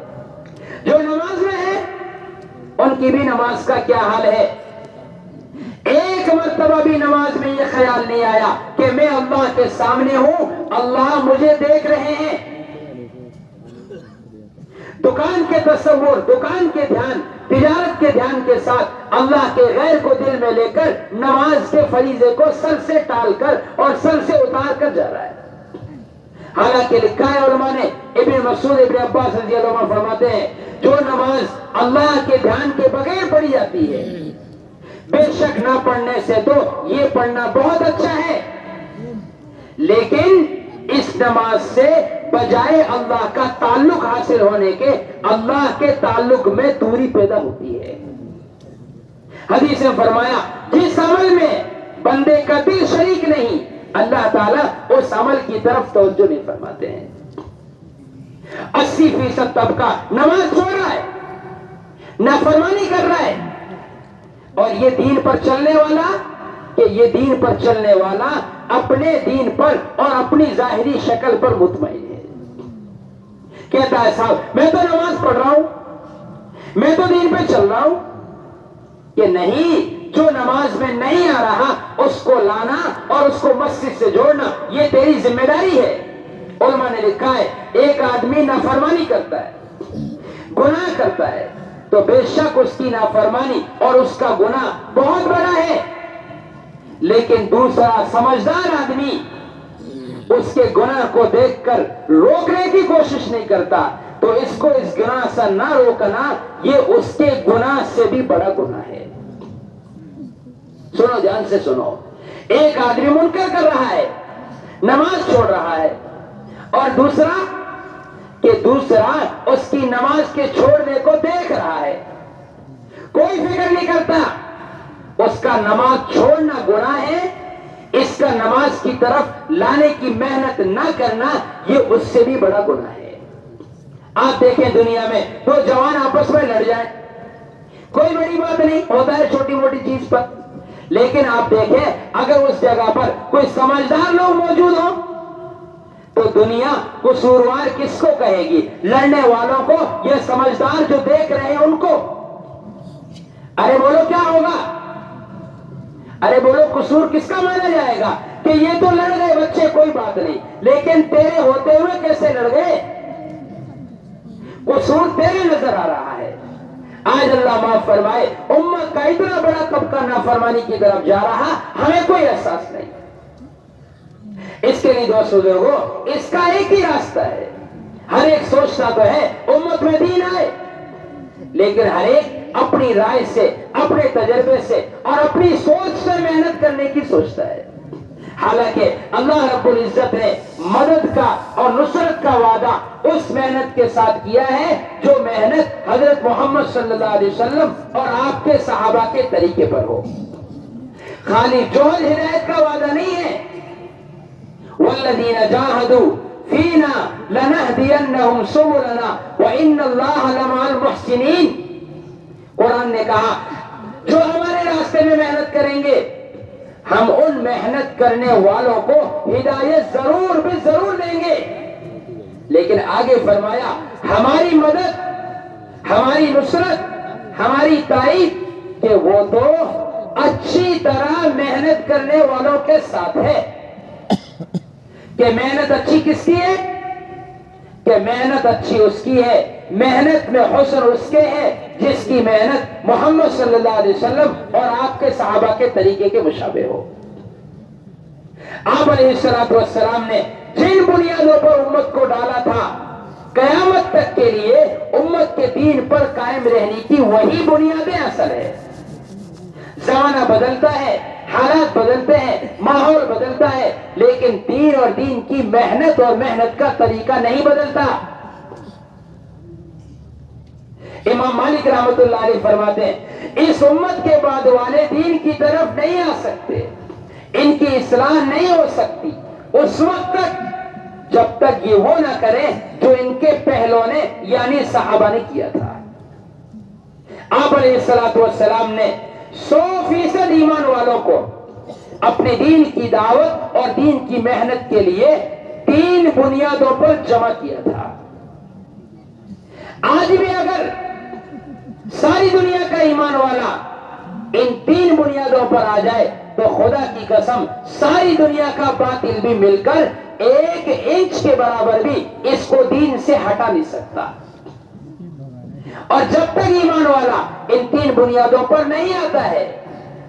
جو نماز میں ہے ان کی بھی نماز کا کیا حال ہے؟ ایک مرتبہ بھی نماز میں یہ خیال نہیں آیا کہ میں اللہ کے سامنے ہوں، اللہ مجھے دیکھ رہے ہیں۔ دکان کے تصور، دکان کے دھیان، تجارت کے دھیان کے ساتھ اللہ کے غیر کو دل میں لے کر نماز کے فریضے کو سر سے ٹال کر اور سر سے اتار کر جا رہا ہے۔ حالانکہ لکھا ہے علماء نے، ابن مسعود، ابن عباس رضی اللہ عنہ فرماتے ہیں، جو نماز اللہ کے دھیان کے بغیر پڑھی جاتی ہے، بے شک نہ پڑھنے سے تو یہ پڑھنا بہت اچھا ہے، لیکن اس نماز سے بجائے اللہ کا تعلق حاصل ہونے کے اللہ کے تعلق میں دوری پیدا ہوتی ہے۔ حدیث میں فرمایا، جس عمل میں بندے کا دل شریک نہیں، اللہ تعالیٰ اس عمل کی طرف توجہ نہیں فرماتے ہیں۔ 80% طبقہ نماز چھوڑ رہا ہے، نافرمانی کر رہا ہے، اور یہ دین پر چلنے والا، کہ یہ دین پر چلنے والا اپنے دین پر اور اپنی ظاہری شکل پر مطمئن ہے۔ کہتا ہے صاحب میں تو نماز پڑھ رہا ہوں، میں تو دین پہ چل رہا ہوں، کہ نہیں، جو نماز میں نہیں آ رہا اس کو لانا اور اس کو مسجد سے جوڑنا یہ تیری ذمہ داری ہے۔ علماء نے لکھا ہے، ایک آدمی نافرمانی کرتا ہے، گناہ کرتا ہے، تو بے شک اس کی نافرمانی اور اس کا گناہ بہت بڑا ہے، لیکن دوسرا سمجھدار آدمی اس کے گناہ کو دیکھ کر روکنے کی کوشش نہیں کرتا، تو اس کو اس گناہ سے نہ روکنا یہ اس کے گناہ سے بھی بڑا گناہ ہے۔ سنو، دھیان سے سنو، ایک آدمی منکر کر رہا ہے، نماز چھوڑ رہا ہے، اور دوسرا اس کی نماز کے چھوڑنے کو دیکھ رہا ہے، کوئی فکر نہیں کرتا، اس کا نماز چھوڑنا گناہ ہے، اس کا نماز کی طرف لانے کی محنت نہ کرنا یہ اس سے بھی بڑا گناہ ہے۔ آپ دیکھیں دنیا میں دو جوان آپس میں لڑ جائیں، کوئی بڑی بات نہیں، ہوتا ہے چھوٹی موٹی چیز پر، لیکن آپ دیکھیں اگر اس جگہ پر کوئی سمجھدار لوگ موجود ہوں تو دنیا قصوروار کس کو کہے گی؟ لڑنے والوں کو، یہ سمجھدار جو دیکھ رہے ہیں ان کو۔ ارے بولو کیا ہوگا؟ ارے بولو قصور کس کا مانا جائے گا؟ کہ یہ تو لڑ گئے بچے، کوئی بات نہیں، لیکن تیرے ہوتے ہوئے کیسے لڑ گئے؟ قصور تیرے نظر آ رہا ہے۔ آج اللہ معاف فرمائے، امت کا اتنا بڑا طبقہ نافرمانی کی طرف جا رہا، ہمیں کوئی احساس نہیں۔ اس کے لیے دوست بزرگوں، اس کا ایک ہی راستہ ہے۔ ہر ایک سوچتا تو ہے امت میں دین آئے، لیکن ہر ایک اپنی رائے سے، اپنے تجربے سے اور اپنی سوچ سے محنت کرنے کی سوچتا ہے۔ حالانکہ اللہ رب العزت نے مدد کا اور نصرت کا وعدہ اس محنت کے ساتھ کیا ہے جو محنت حضرت محمد صلی اللہ علیہ وسلم اور آپ کے صحابہ کے طریقے پر ہو۔ خالی جوہر ہدایت کا وعدہ نہیں ہے۔ والذین جاہدوا فینا لنہدینہم سبلنا وان اللہ لمع المحسنین۔ قرآن نے کہا جو ہمارے راستے میں محنت کریں گے ہم ان محنت کرنے والوں کو ہدایت ضرور بھی ضرور دیں گے، لیکن آگے فرمایا ہماری مدد، ہماری نصرت، ہماری تائید کہ وہ تو اچھی طرح محنت کرنے والوں کے ساتھ ہے۔ کہ محنت اچھی کس کی ہے؟ کہ محنت اچھی اس کی ہے، محنت میں حسن اس کے ہے جس کی محنت محمد صلی اللہ علیہ وسلم اور آپ کے صحابہ کے طریقے کے مشابہ ہو۔ آپ علیہ السلام نے جن بنیادوں پر امت کو ڈالا تھا، قیامت تک کے لیے امت کے دین پر قائم رہنے کی وہی بنیادیں اصل ہے۔ زمانہ بدلتا ہے، حالات بدلتے ہیں، ماحول بدلتا ہے، لیکن دین اور دین کی محنت اور محنت کا طریقہ نہیں بدلتا۔ امام مالک رحمت اللہ علیہ فرماتے ہیں اس امت کے بعد والے دین کی طرف نہیں آ سکتے، ان کی اصلاح نہیں ہو سکتی اس وقت تک جب تک یہ وہ نہ کریں جو ان کے پہلوں نے یعنی صحابہ نے کیا تھا۔ آپ علیہ السلام نے 100% ایمان والوں کو اپنے دین کی دعوت اور دین کی محنت کے لیے 3 بنیادوں پر جمع کیا تھا۔ آج بھی اگر ساری دنیا کا ایمان والا ان 3 بنیادوں پر آ جائے تو خدا کی قسم ساری دنیا کا باطل بھی مل کر 1 انچ کے برابر بھی اس کو دین سے ہٹا نہیں سکتا۔ اور جب تک ایمان والا ان 3 بنیادوں پر نہیں آتا ہے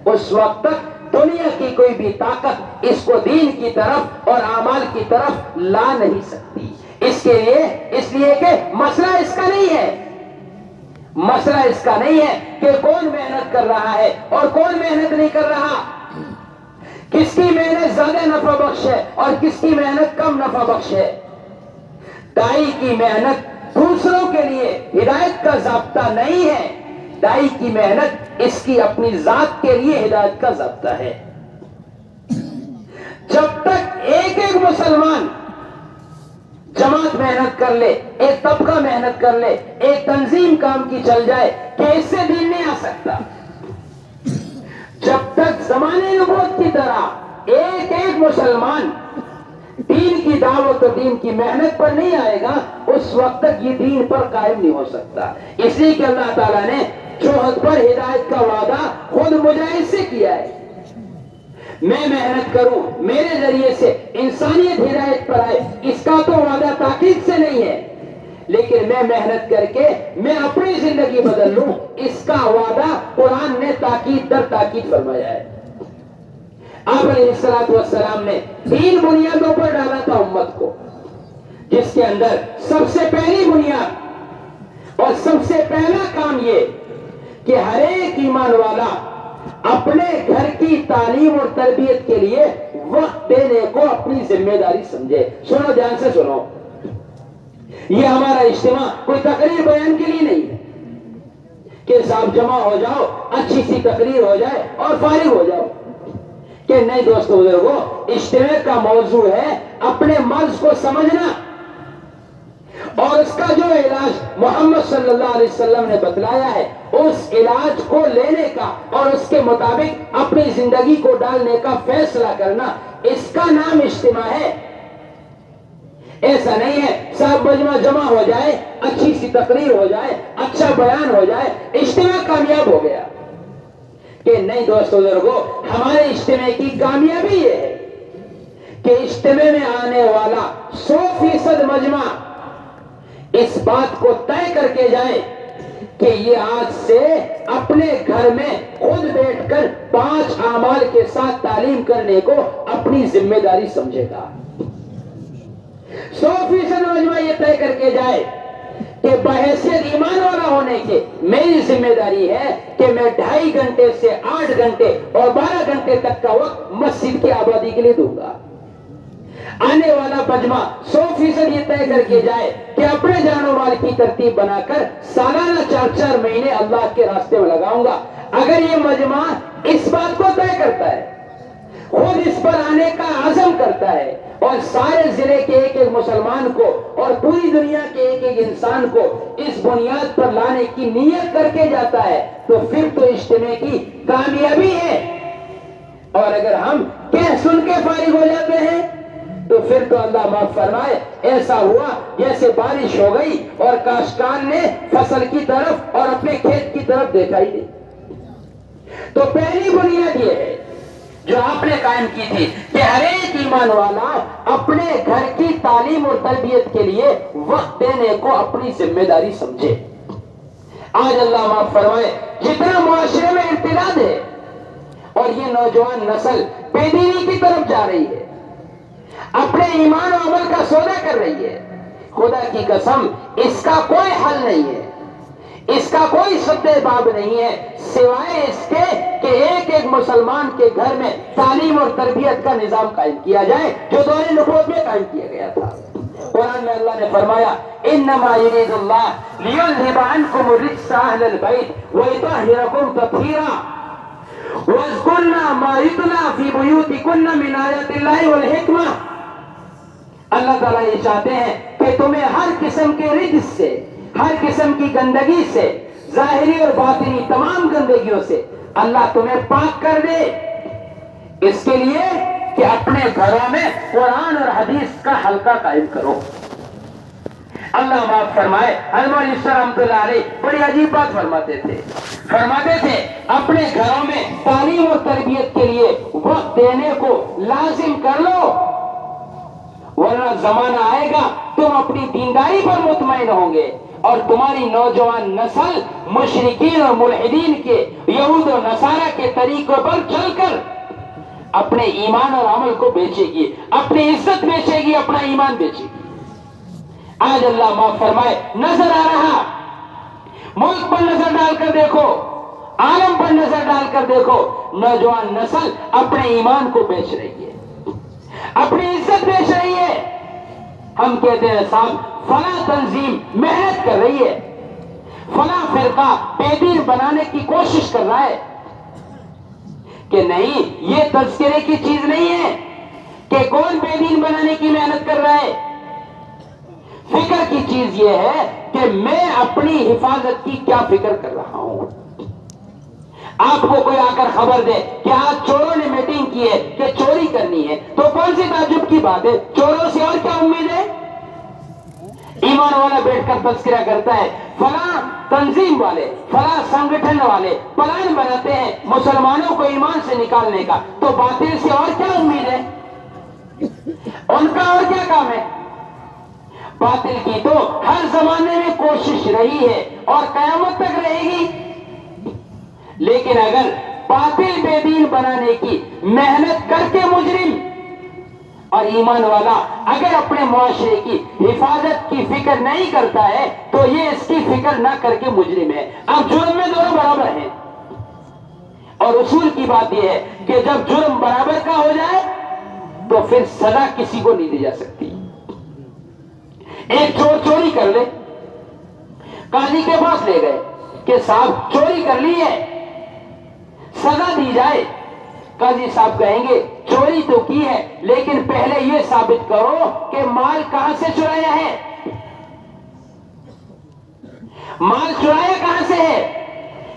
اس وقت تک دنیا کی کوئی بھی طاقت اس کو دین کی طرف اور اعمال کی طرف لا نہیں سکتی۔ اس لیے کہ مسئلہ اس کا نہیں ہے، مسئلہ اس کا نہیں ہے کہ کون محنت کر رہا ہے اور کون محنت نہیں کر رہا، کس کی محنت زیادہ نفع بخش ہے اور کس کی محنت کم نفع بخش ہے۔ دائی کی محنت دوسروں کے لیے ہدایت کا ضابطہ نہیں ہے، دائی کی محنت اس کی اپنی ذات کے لیے ہدایت کا ضابطہ ہے۔ جب تک ایک مسلمان جماعت محنت کر لے، ایک طبقہ محنت کر لے، ایک تنظیم کام کی چل جائے کہ اس سے دین نہیں آ سکتا، جب تک زمانے نبوت کی طرح ایک مسلمان دین کی دعوت اور دین کی محنت پر نہیں آئے گا اس وقت تک یہ دین پر قائم نہیں ہو سکتا۔ اس لیے کہ اللہ تعالیٰ نے جوہد پر ہدایت کا وعدہ خود مجاہد سے کیا ہے، میں محنت کروں میرے ذریعے سے انسانیت ہدایت پر آئے، اس کا تو وعدہ تاکید سے نہیں ہے، لیکن میں محنت کر کے میں اپنی زندگی بدل لوں اس کا وعدہ قرآن نے تاکید در تاکید فرمایا ہے۔ آپ علیہ السلام نے 3 بنیادوں پر ڈالا تھا امت کو، جس کے اندر سب سے پہلی بنیاد اور سب سے پہلا کام یہ کہ ہر ایک ایمان والا اپنے گھر کی تعلیم اور تربیت کے لیے وقت دینے کو اپنی ذمہ داری سمجھے۔ سنو، دھیان سے سنو، یہ ہمارا اجتماع کوئی تقریر بیان کے لیے نہیں ہے کہ صاحب جمع ہو جاؤ، اچھی سی تقریر ہو جائے اور فارغ ہو جاؤ، کہ نہیں دوستو بزرگو، اجتماع کا موضوع ہے اپنے مرض کو سمجھنا اور اس کا جو علاج محمد صلی اللہ علیہ وسلم نے بتلایا ہے اس علاج کو لینے کا اور اس کے مطابق اپنی زندگی کو ڈالنے کا فیصلہ کرنا، اس کا نام اجتماع ہے۔ ایسا نہیں ہے صاحب مجمع جمع ہو جائے، اچھی سی تقریر ہو جائے، اچھا بیان ہو جائے، اجتماع کامیاب ہو گیا، کہ نہیں دوستو بزرگو، ہمارے اجتماع کی کامیابی یہ ہے کہ اجتماع میں آنے والا 100% مجمع اس بات کو طے کر کے جائے کہ یہ آج سے اپنے گھر میں خود بیٹھ کر 5 اعمال کے ساتھ تعلیم کرنے کو اپنی ذمہ داری سمجھے گا۔ 100% مجمع یہ طے کر کے جائے کہ بحیثیت ایمان والا ہونے کے میری ذمہ داری ہے کہ میں 2.5 گھنٹے سے 8 گھنٹے اور 12 گھنٹے تک کا وقت مسجد کی آبادی کے لیے دوں گا۔ آنے والا مجمع 100% یہ طے کر کے جائے کہ اپنے جان و مال کی ترتیب بنا کر سالانہ 4 مہینے اللہ کے راستے میں لگاؤں گا۔ اگر یہ مجمع اس بات کو طے کرتا ہے، خود اس پر آنے کا عزم کرتا ہے اور سارے ضلع کے ایک مسلمان کو اور پوری دنیا کے ایک انسان کو اس بنیاد پر لانے کی نیت کر کے جاتا ہے تو پھر تو اجتماع کی کامیابی ہے۔ اور اگر ہم کہہ سن کے فارغ ہو جاتے ہیں تو پھر تو اللہ معاف فرمائے ایسا ہوا جیسے بارش ہو گئی اور کاشتکار نے فصل کی طرف اور اپنے کھیت کی طرف دیکھا ہی نہیں۔ تو پہلی بنیاد یہ ہے جو آپ نے قائم کی تھی کہ ہر ایک ایمان والا اپنے گھر کی تعلیم اور تربیت کے لیے وقت دینے کو اپنی ذمہ داری سمجھے. آج اللہ معاف فرمائے جتنا معاشرے میں ارتداد ہے اور یہ نوجوان نسل بے دینی کی طرف جا رہی ہے, اپنے ایمان و عمل کا سودا کر رہی ہے, خدا کی قسم اس کا کوئی حل نہیں ہے, اس کا کوئی سد باب نہیں ہے سوائے اس کے کہ ایک ایک مسلمان کے گھر میں تعلیم اور تربیت کا نظام قائم کیا جائے جو دور نبوت میں قائم کیا گیا تھا. قرآن میں اللہ نے فرمایا انما یرید اللہ لیذھب عنکم الرجس اہل البیت ویطہرکم تطہیرا واذکرن ما یتلی فی بیوتکن من آیات اللہ والحکمہ. اللہ تعالیٰ یہ چاہتے ہیں کہ تمہیں ہر قسم کے رجس سے, ہر قسم کی گندگی سے, ظاہری اور باطنی تمام گندگیوں سے اللہ تمہیں پاک کر دے, اس کے لیے کہ اپنے گھروں میں قرآن اور حدیث کا حلقہ قائم کرو. اللہ معاف فرمائے علماء رحمۃ اللہ علیہ بڑی عجیب بات فرماتے تھے اپنے گھروں میں تعلیم اور تربیت کے لیے وقت دینے کو لازم کر لو, ورنہ زمانہ آئے گا تم اپنی دینداری پر مطمئن ہوں گے اور تمہاری نوجوان نسل مشرکین اور ملحدین کے, یہود و نصارہ کے طریقوں پر چل کر اپنے ایمان اور عمل کو بیچے گی, اپنی عزت بیچے گی, اپنا ایمان بیچے گی. آج اللہ معاف فرمائے نظر آ رہا, ملک پر نظر ڈال کر دیکھو, عالم پر نظر ڈال کر دیکھو, نوجوان نسل اپنے ایمان کو بیچ رہی ہے, اپنی عزت بیچ رہی ہے. ہم کہتے ہیں صاحب فلاں تنظیم محنت کر رہی ہے, فلاں فرقہ بے دین بنانے کی کوشش کر رہا ہے, کہ نہیں یہ تذکرے کی چیز نہیں ہے کہ کون بے دین بنانے کی محنت کر رہا ہے. فکر کی چیز یہ ہے کہ میں اپنی حفاظت کی کیا فکر کر رہا ہوں. آپ کو کوئی آ کر خبر دے کہ آج چوروں نے میٹنگ کی ہے کہ چوری کرنی ہے, تو کون سی تعجب کی بات ہے, چوروں سے اور کیا امید ہے. ایمان والا بیٹھ کر تذکرہ کرتا ہے فلاں تنظیم والے, فلاں سنگٹھن والے پلان بناتے ہیں مسلمانوں کو ایمان سے نکالنے کا, تو باطل سے اور کیا امید ہے, ان کا اور کیا کام ہے. باطل کی تو ہر زمانے میں کوشش رہی ہے اور قیامت تک رہے گی, لیکن اگر باطل بے دین بنانے کی محنت کر کے مجرم اور ایمان والا اگر اپنے معاشرے کی حفاظت کی فکر نہیں کرتا ہے تو یہ اس کی فکر نہ کر کے مجرم ہے. اب جرم میں دونوں برابر ہیں, اور اصول کی بات یہ ہے کہ جب جرم برابر کا ہو جائے تو پھر سزا کسی کو نہیں دی جا سکتی. ایک چور چوری کر لے, قاضی کے پاس لے گئے کہ صاحب چوری کر لی ہے, سزا دی جائے. قاضی صاحب کہیں گے چوری تو کی ہے لیکن پہلے یہ ثابت کرو کہ مال کہاں سے چرایا ہے, مال چرایا کہاں سے ہے.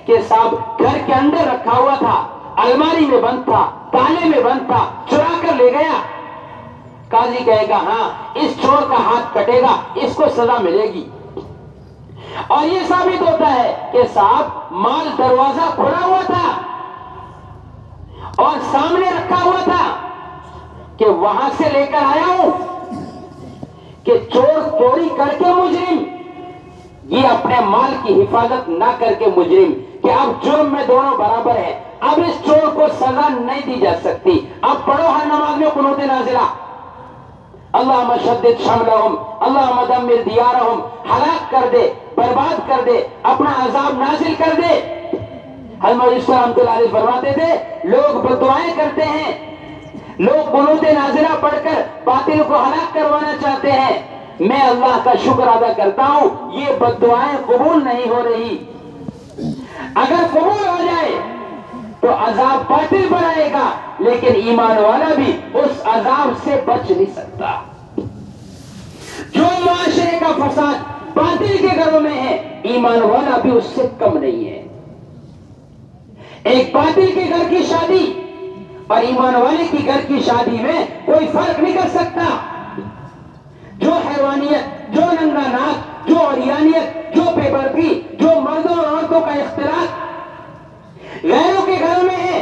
کہ صاحب گھر کے اندر رکھا ہوا تھا, الماری میں بند تھا, تالے میں بند تھا, چرا کر لے گیا. قاضی کہے گا ہاں اس چور کا ہاتھ کٹے گا, اس کو سزا ملے گی. اور یہ ثابت ہوتا ہے کہ صاحب مال دروازہ کھلا ہوا تھا اور سامنے رکھا ہوا تھا, کہ وہاں سے لے کر آیا ہوں. کہ چور چوری کر کے مجرم, یہ اپنے مال کی حفاظت نہ کر کے مجرم, کہ اب جرم میں دونوں برابر ہیں. اب اس چور کو سزا نہیں دی جا سکتی. اب پڑھو ہر نماز میں قنوت نازلہ, اللہم شدد شملہم اللہم دمر دیارہم, ہلاک کر دے, برباد کر دے, اپنا عذاب نازل کر دے. حضرت رحمۃ اللہ علیہ فرماتے تھے لوگ بددعائیں کرتے ہیں, لوگ قنوت نازلہ پڑھ کر باطل کو ہلاک کروانا چاہتے ہیں. میں اللہ کا شکر ادا کرتا ہوں یہ بددعائیں قبول نہیں ہو رہی. اگر قبول ہو جائے تو عذاب باطل پر آئے گا, لیکن ایمان والا بھی اس عذاب سے بچ نہیں سکتا. جو معاشرے کا فساد باطل کے گھروں میں ہے, ایمان والا بھی اس سے کم نہیں ہے. ایک باطل کے گھر کی شادی اور ایمان والے کی گھر کی شادی میں کوئی فرق نہیں کر سکتا. جو حیوانیت, جو ننگا ناک, جو عریانیت, جو بے پردگی, جو مردوں اور عورتوں کا اختلاط غیروں کے گھروں میں ہے,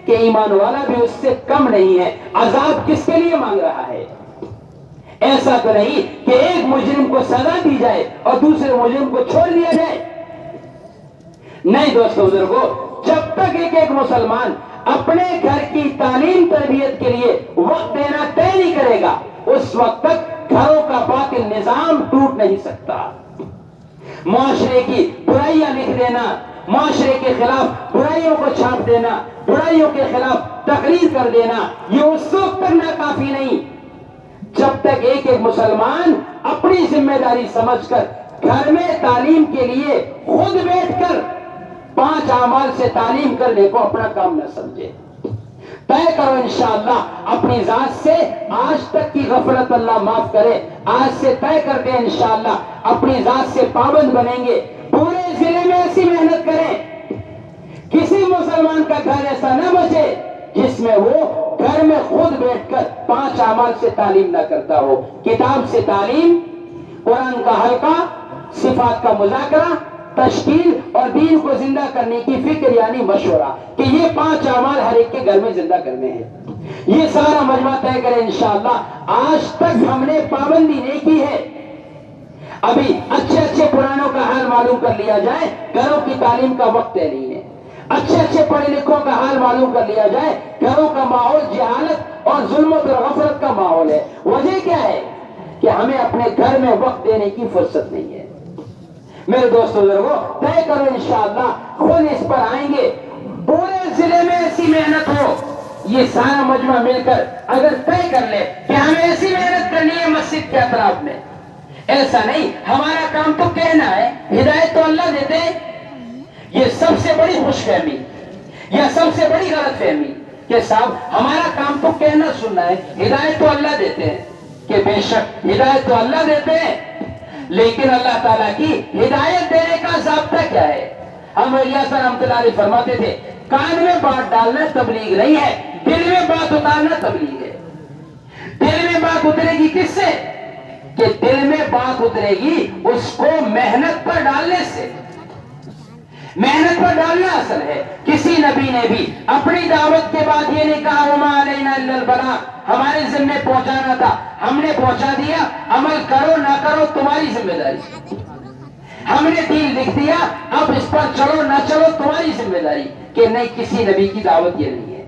کہ ایمان والا بھی اس سے کم نہیں ہے. عذاب کس کے لیے مانگ رہا ہے؟ ایسا تو نہیں کہ ایک مجرم کو سزا دی جائے اور دوسرے مجرم کو چھوڑ دیا جائے. نہیں دوستو بزرگوں، جب تک ایک مسلمان اپنے گھر کی تعلیم تربیت کے لیے وقت دینا طے نہیں کرے گا، اس وقت تک گھروں کا باطل نظام ٹوٹ نہیں سکتا. معاشرے کی برائیاں لکھ دینا، معاشرے کے خلاف برائیوں کو چھاپ دینا، برائیوں کے خلاف تقریر کر دینا، یہ اس وقت تک ناکافی نہیں جب تک ایک مسلمان اپنی ذمہ داری سمجھ کر گھر میں تعلیم کے لیے خود بیٹھ کر 5 اعمال سے تعلیم کرنے کو اپنا کام نہ سمجھے. طے کرو انشاءاللہ اپنی ذات سے، آج تک کی غفلت اللہ معاف کرے، آج سے طے کر دیں انشاءاللہ اپنی ذات سے پابند بنیں گے. پورے ضلع میں ایسی محنت کریں، کسی مسلمان کا گھر ایسا نہ بچے جس میں وہ گھر میں خود بیٹھ کر 5 اعمال سے تعلیم نہ کرتا ہو. کتاب سے تعلیم، قرآن کا حلقہ، صفات کا مذاکرہ، تشکیل اور دین کو زندہ کرنے کی فکر یعنی مشورہ، کہ یہ 5 اعمال ہر ایک کے گھر میں زندہ کرنے ہیں. یہ سارا مجمع طے کرے انشاءاللہ. آج تک ہم نے پابندی نہیں کی ہے. ابھی اچھے پرانوں کا حال معلوم کر لیا جائے، گھروں کی تعلیم کا وقت طے نہیں ہے. اچھے پڑھے لکھوں کا حال معلوم کر لیا جائے، گھروں کا ماحول جہالت اور ظلم و غفلت کا ماحول ہے. وجہ کیا ہے؟ کہ ہمیں اپنے گھر میں وقت دینے کی فرصت نہیں ہے. میرے دوستو بزرگوں، طے کرو انشاءاللہ خود اس پر آئیں گے. پورے ضلع میں ایسی محنت ہو، یہ سارا مجمع مل کر اگر طے کر لے کہ ہمیں ایسی محنت کرنی ہے مسجد کے اطراف میں. ایسا نہیں ہمارا کام تو کہنا ہے، ہدایت تو اللہ دیتے ہیں. یہ سب سے بڑی خوش فہمی یا سب سے بڑی غلط فہمی کہ صاحب ہمارا کام تو کہنا سننا ہے، ہدایت تو اللہ دیتے ہیں. کہ بے شک ہدایت تو اللہ دیتے ہیں، لیکن اللہ تعالیٰ کی ہدایت دینے کا ضابطہ کیا ہے؟ ہم الیاس رحمۃ اللہ علیہ فرماتے تھے، کان میں بات ڈالنا تبلیغ نہیں ہے، دل میں بات اتارنا تبلیغ ہے. دل میں بات اترے گی کس سے؟ کہ دل میں بات اترے گی اس کو محنت پر ڈالنے سے. محنت پر ڈالنا اصل ہے. کسی نبی نے بھی اپنی دعوت کے بعد یہ نہیں کہا وما علینا الا البلاغ، ہمارے ذمہ پہنچانا تھا، ہم نے پہنچا دیا، عمل کرو نہ کرو تمہاری ذمہ داری. ہم نے دین لکھ دیا، اب اس پر چلو نہ چلو تمہاری ذمہ داری. کہ نہیں، کسی نبی کی دعوت یہ نہیں ہے،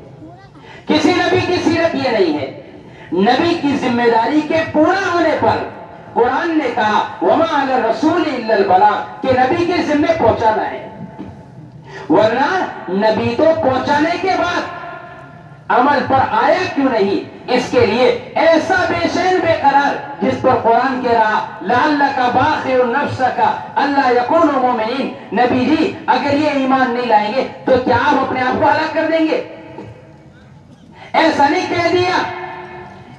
کسی نبی کی سیرت یہ نہیں ہے. نبی کی ذمہ داری کے پورا ہونے پر قرآن نے کہا وما علی الرسول الا البلاغ، کہ نبی کے ذمہ پہنچانا ہے. ورنہ نبی تو پہنچانے کے بعد عمل پر آیا کیوں نہیں؟ اس کے لیے ایسا بے چین بے قرار جس پر قرآن کہہ رہا لعلک باخع نفسک الا یکونوا مؤمنین. نبی جی اگر یہ ایمان نہیں لائیں گے تو کیا آپ اپنے آپ کو ہلاک کر دیں گے؟ ایسا نہیں کہہ دیا.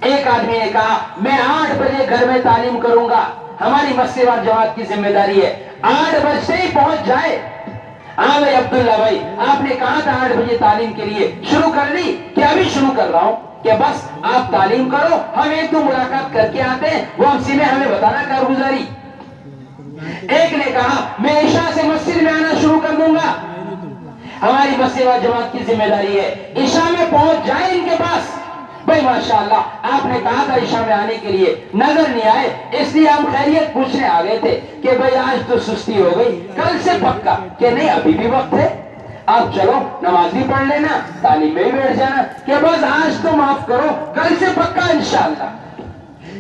ایک آدمی نے کہا میں 8 بجے گھر میں تعلیم کروں گا، ہماری مسجد و جماعت کی ذمہ داری ہے 8 بجے ہی پہنچ جائے. ہاں بھائی عبداللہ بھائی، آپ نے کہا تھا 8 بجے تعلیم کے لیے، شروع کر لی؟ کہ ابھی شروع کر رہا ہوں. کہ بس آپ تعلیم کرو، ہم ایک دو ملاقات کر کے آتے ہیں، وہ اسی میں ہمیں بتانا کارگزاری. ایک نے کہا میں عشاء سے مسجد میں آنا شروع کر دوں گا، ہماری مسجد و جماعت کی ذمہ داری ہے عشاء میں پہنچ جائے ان کے پاس. بھائی ماشاءاللہ آپ نے کہا تھا عشاء میں آنے کے لیے، نظر نہیں آئے، اس لیے ہم خیریت پوچھنے آ گئے تھے کہ بھائی آج تو سستی ہو گئی، کل سے پکا. کہ نہیں ابھی بھی وقت ہے، آپ چلو نماز بھی پڑھ لینا، تعلیم میں بھی بیٹھ جانا. کہ بس آج تو معاف کرو، کل سے پکا انشاءاللہ.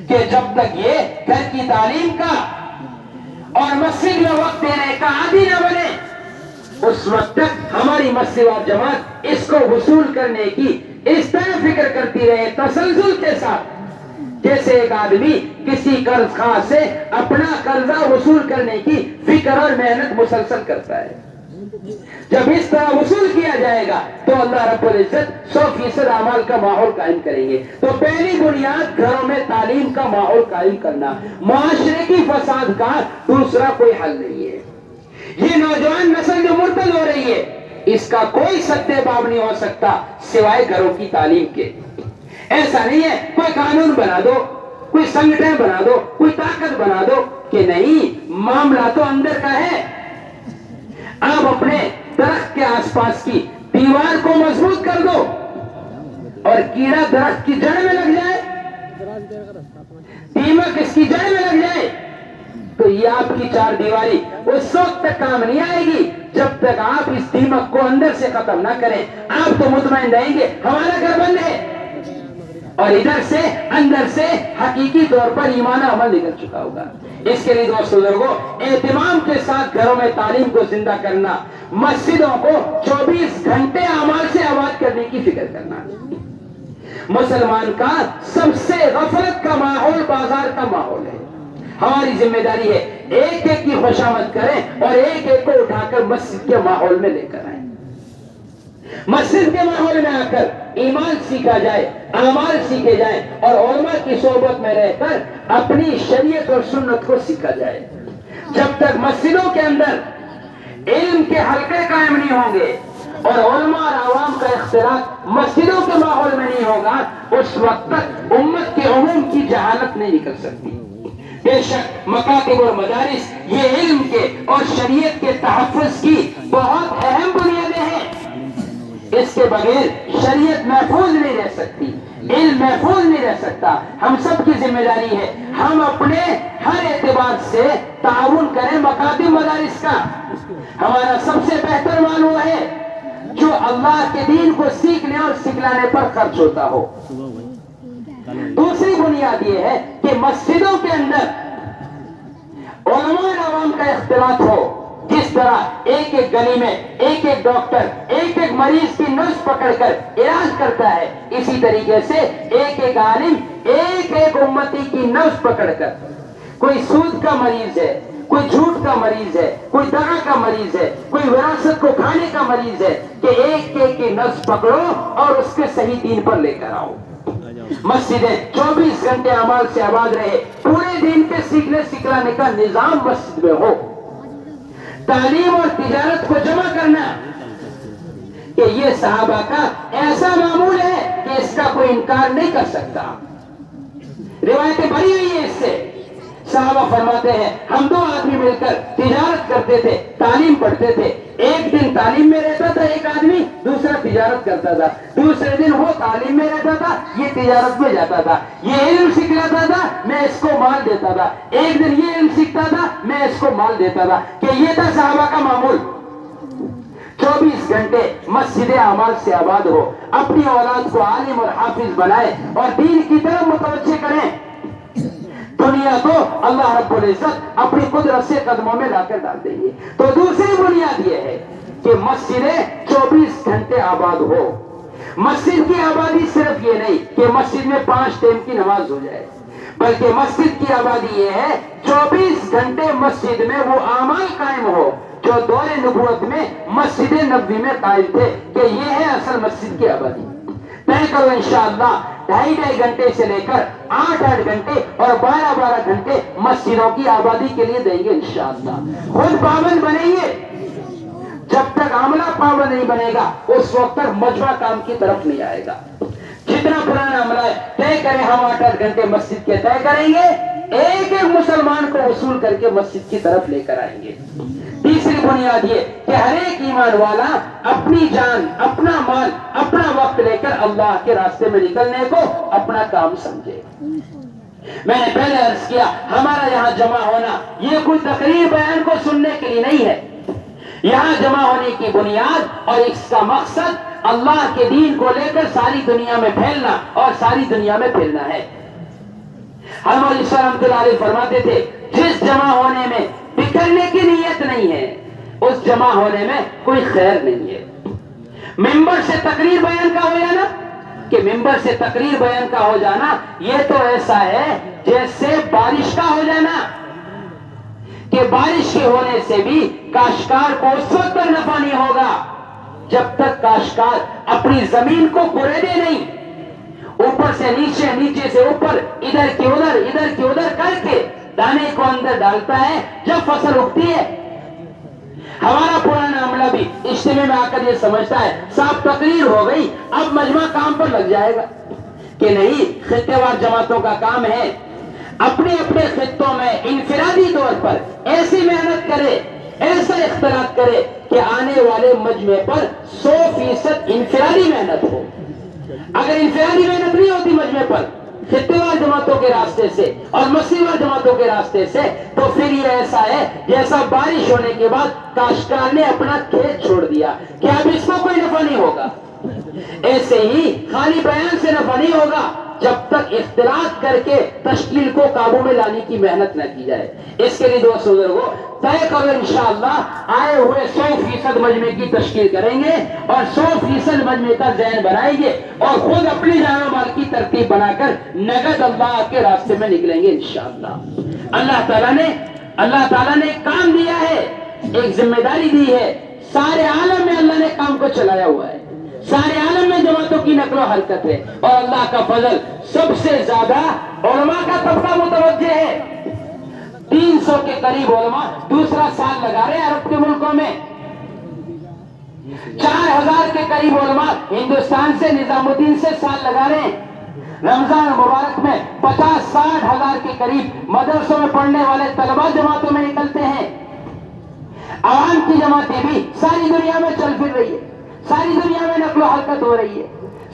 کہ جب تک یہ گھر کی تعلیم کا اور مسجد میں وقت دینے کا عادی نہ بنے، اس وقت تک ہماری مسجد و جماعت اس کو وصول کرنے کی اس طرح فکر کرتی رہے تسلسل کے ساتھ، جیسے ایک آدمی کسی قرض خواہ سے اپنا قرضہ وصول کرنے کی فکر اور محنت مسلسل کرتا ہے. جب اس طرح وصول کیا جائے گا تو اللہ رب العزت 100% اعمال کا ماحول قائم کریں گے. تو پہلی بنیاد گھروں میں تعلیم کا ماحول قائم کرنا. معاشرے کی فساد کا دوسرا کوئی حل نہیں ہے. یہ نوجوان نسل جو مرتد ہو رہی ہے، اس کا کوئی سدے باب نہیں ہو سکتا سوائے گھروں کی تعلیم کے. ایسا نہیں ہے کوئی قانون بنا دو، کوئی سنگٹن بنا دو، کوئی طاقت بنا دو. کہ نہیں، معاملہ تو اندر کا ہے. آپ اپنے درخت کے آس پاس کی دیوار کو مضبوط کر دو اور کیڑا درخت کی جڑ میں لگ جائے، دیمک اس کی جڑ میں لگ جائے، تو یہ آپ کی چار دیواری اس وقت تک کام نہیں آئے گی جب تک آپ اس دیمک کو اندر سے ختم نہ کریں۔ آپ تو مطمئن رہیں گے ہمارا گھر بند ہے، اور ادھر سے اندر سے حقیقی طور پر ایمان عمل نکل چکا ہوگا۔ اس کے لیے دوست بزرگوں، اہتمام کے ساتھ گھروں میں تعلیم کو زندہ کرنا، مسجدوں کو 24 گھنٹے اعمال سے آباد کرنے کی فکر کرنا۔ مسلمان کا سب سے غفلت کا ماحول بازار کا ماحول ہے۔ ہماری ذمہ داری ہے ایک ایک کی خوشامد کریں اور ایک ایک کو اٹھا کر مسجد کے ماحول میں لے کر آئیں۔ مسجد کے ماحول میں آ کر ایمان سیکھا جائے، اعمال سیکھے جائیں، اور علماء کی صحبت میں رہ کر اپنی شریعت اور سنت کو سیکھا جائے۔ جب تک مسجدوں کے اندر علم کے حلقے قائم نہیں ہوں گے اور علماء اور عوام کا اختلاط مسجدوں کے ماحول میں نہیں ہوگا، اس وقت تک امت کے عموم کی جہالت نہیں نکل سکتی۔ بے شک مکاتب اور مدارس یہ علم کے اور شریعت کے تحفظ کی بہت اہم بنیادیں ہیں۔ اس کے بغیر شریعت محفوظ نہیں رہ سکتی، علم محفوظ نہیں رہ سکتا۔ ہم سب کی ذمہ داری ہے ہم اپنے ہر اعتبار سے تعاون کریں مکاتب مدارس کا۔ ہمارا سب سے بہتر مال وہ ہے جو اللہ کے دین کو سیکھنے اور سکھلانے پر خرچ ہوتا ہو۔ دوسری بنیاد یہ ہے کہ مسجدوں کے اندر علماء اور عوام کا اختلاط ہو۔ جس طرح ایک ایک گلی میں ایک ایک ڈاکٹر ایک ایک مریض کی نبض پکڑ کر علاج کرتا ہے، اسی طریقے سے ایک ایک عالم ایک ایک امتی کی نبض پکڑ کر، کوئی سود کا مریض ہے، کوئی جھوٹ کا مریض ہے، کوئی دغا کا مریض ہے، کوئی وراثت کو کھانے کا مریض ہے، کہ ایک ایک کی نبض پکڑو اور اس کے صحیح دین پر لے کر آؤ۔ مسجدیں 24 گھنٹے اعمال سے آباد رہے، پورے دین کے سیکھنے سکھلانے کا نظام مسجد میں ہو۔ تعلیم اور تجارت کو جمع کرنا، کہ یہ صحابہ کا ایسا معمول ہے کہ اس کا کوئی انکار نہیں کر سکتا۔ روایتیں بھری ہوئی ہیں اس سے۔ صحابہ فرماتے ہیں ہم دو آدمی مل کر تجارت کرتے تھے، تعلیم پڑھتے تھے۔ ایک دن تعلیم میں رہتا تھا ایک آدمی، دوسرا تجارت کرتا تھا۔ دوسرے دن وہ تعلیم میں رہتا تھا، یہ تجارت میں جاتا تھا۔ یہ علم سکھلاتا تھا، میں اس کو مال دیتا تھا۔ ایک دن یہ علم سیکھتا تھا، میں اس کو مال دیتا تھا۔ کہ یہ تھا صحابہ کا معمول۔ 24 گھنٹے مسجد اعمال سے آباد ہو، اپنی اولاد کو عالم اور حافظ بنائے اور دین کی طرف متوجہ کریں۔ دنیا تو اللہ رب العزت اپنی قدرت سے قدموں میں لا کر ڈال دیں گے۔ تو دوسری بنیاد یہ ہے کہ مسجدیں 24 گھنٹے آباد ہو۔ مسجد کی آبادی صرف یہ نہیں کہ مسجد میں 5 ٹائم کی نماز ہو جائے، بلکہ مسجد کی آبادی یہ ہے 24 گھنٹے مسجد میں وہ اعمال قائم ہو جو دور نبوت میں مسجد نبوی میں قائم تھے، کہ یہ ہے اصل مسجد کی آبادی۔ طے کرو انشاءاللہ 2.5 گھنٹے سے لے کر 8 گھنٹے اور 12 گھنٹے مسجدوں کی آبادی کے لیے دیں گے انشاءاللہ۔ خود پابند بنیں گے۔ جب تک عملہ پابند نہیں بنے گا اس وقت تک مجمع کام کی طرف نہیں آئے گا۔ جتنا پرانا عملہ ہے طے کریں، ہم 8 گھنٹے مسجد کے طے کریں گے، ایک ایک مسلمان کو وصول کر کے مسجد کی طرف لے کر آئیں گے۔ تیسری بنیاد یہ کہ ہر ایک ایمان والا اپنی جان، اپنا مال، اپنا وقت لے کر اللہ کے راستے میں نکلنے کو اپنا کام سمجھے۔ میں نے پہلے عرض کیا ہمارا یہاں جمع ہونا یہ کوئی تقریر بیان کو سننے کے لیے نہیں ہے۔ یہاں جمع ہونے کی بنیاد اور اس کا مقصد اللہ کے دین کو لے کر ساری دنیا میں پھیلنا اور ساری دنیا میں پھیلنا ہے۔ حضرت علی رحمۃ اللہ علیہ فرماتے تھے جس جمع ہونے میں بکھرنے کی نیت نہیں ہے اس جمع ہونے میں کوئی خیر نہیں ہے۔ ممبر سے تقریر بیان کا ہو جانا، کہ ممبر سے تقریر بیان کا ہو جانا یہ تو ایسا ہے جیسے بارش کا ہو جانا، کہ بارش کے ہونے سے بھی کاشتکار کو اس وقت تک نفع نہیں ہوگا جب تک کاشتکار اپنی زمین کو کوریدے نہیں، اوپر سے نیچے، نیچے سے اوپر، ادھر کی ادھر، ادھر کی ادھر کر کے دانے کو اندر ڈالتا ہے، جب فصل اگتی ہے۔ ہمارا پرانا عملہ بھی اجتماع میں آ کر یہ سمجھتا ہے صاحب تقریر ہو گئی اب مجمع کام پر لگ جائے گا، کہ نہیں، خطے وار جماعتوں کا کام ہے اپنے اپنے خطوں میں انفرادی طور پر ایسی محنت کرے، ایسا اختلاط کرے کہ آنے والے مجمع پر 100% انفرادی محنت ہو. اگر انفرادی محنت نہیں ہوتی مجمع پر خطے وار جماعتوں کے راستے سے اور مسیح وار جماعتوں کے راستے سے، تو پھر یہ ایسا ہے جیسا بارش ہونے کے بعد کاشتکار نے اپنا کھیت چھوڑ دیا کہ اب اس کو کوئی نفع نہیں ہوگا. ایسے ہی خالی بیان سے نفع نہیں ہوگا جب تک اختلاط کر کے تشکیل کو قابو میں لانے کی محنت نہ کی جائے. اس کے لیے دوست بزرگوں طے کرو انشاءاللہ آئے ہوئے 100% مجمع کی تشکیل کریں گے اور 100% مجمع کا ذہن بنائیں گے اور خود اپنی جان و مال کی ترتیب بنا کر نگد اللہ کے راستے میں نکلیں گے انشاءاللہ. اللہ تعالیٰ نے ایک کام دیا ہے، ایک ذمہ داری دی ہے. سارے عالم میں اللہ نے کام کو چلایا ہوا ہے، سارے عالم میں جماعتوں کی نقل و حرکت ہے اور اللہ کا فضل سب سے زیادہ علماء کا طبقہ متوجہ ہے. 300 کے قریب علماء دوسرا سال لگا رہے ہیں عرب کے ملکوں میں. 4000 کے قریب علماء ہندوستان سے نظام الدین سے سال لگا رہے ہیں. رمضان مبارک میں 50-60 ہزار کے قریب مدرسوں میں پڑھنے والے طلباء جماعتوں میں نکلتے ہیں. عوام کی جماعتیں بھی ساری دنیا میں چل پھر رہی ہے، ساری دنیا میں نقل و حرکت ہو رہی ہے.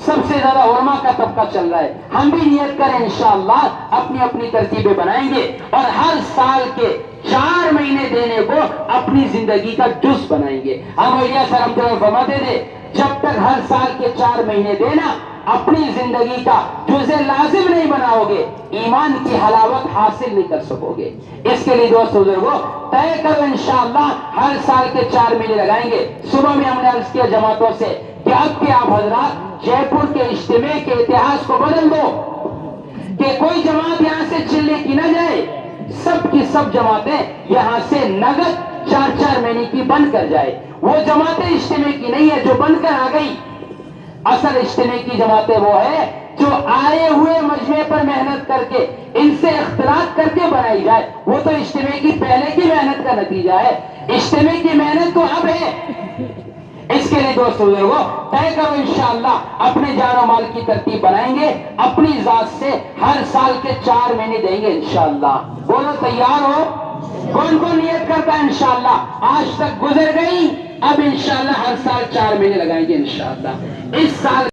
سب سے زیادہ علماء کا طبقہ چل رہا ہے. ہم بھی نیت کریں انشاءاللہ اپنی اپنی ترتیبیں بنائیں گے اور ہر سال کے 4 مہینے دینے کو اپنی زندگی کا جز بنائیں گے. ہم سر ہم فرماتے تھے جب تک ہر سال کے 4 مہینے دینا اپنی زندگی کا جزء لازم نہیں بناؤ گے، ایمان کی حلاوت حاصل نہیں کر سکو گے. اس کے لیے دوست بزرگوں طے کرو انشاءاللہ ہر سال کے 4 مہینے لگائیں گے. صبح میں ہم نے عرض کیا جماعتوں سے کہ اب کے آپ حضرات جے پور کے اجتماع کے اتہاس کو بدل دو کہ کوئی جماعت یہاں سے چلنے کی نہ جائے. سب کی سب جماعتیں یہاں سے نگد 4 مہینے کی بن کر جائے. وہ جماعتیں اجتماع کی نہیں ہے جو بن کر آ گئی. اصل اجتماع کی جماعتیں وہ ہے جو آئے ہوئے مجمع پر محنت کر کے ان سے اختلاط کر کے بنائی جائے. وہ تو اجتماع کی پہلے کی محنت کا نتیجہ ہے، اجتماع کی محنت تو اب ہے. اس کے لیے دوست بزرگوں طے کرو انشاءاللہ اپنے جان و مال کی ترتیب بنائیں گے، اپنی ذات سے ہر سال کے 4 مہینے دیں گے انشاءاللہ. بولو تیار ہو؟ کون کون نیت کرتا ہے انشاءاللہ؟ آج تک گزر گئی، اب انشاءاللہ ہر سال 4 مہینے لگائیں گے انشاءاللہ. اس سال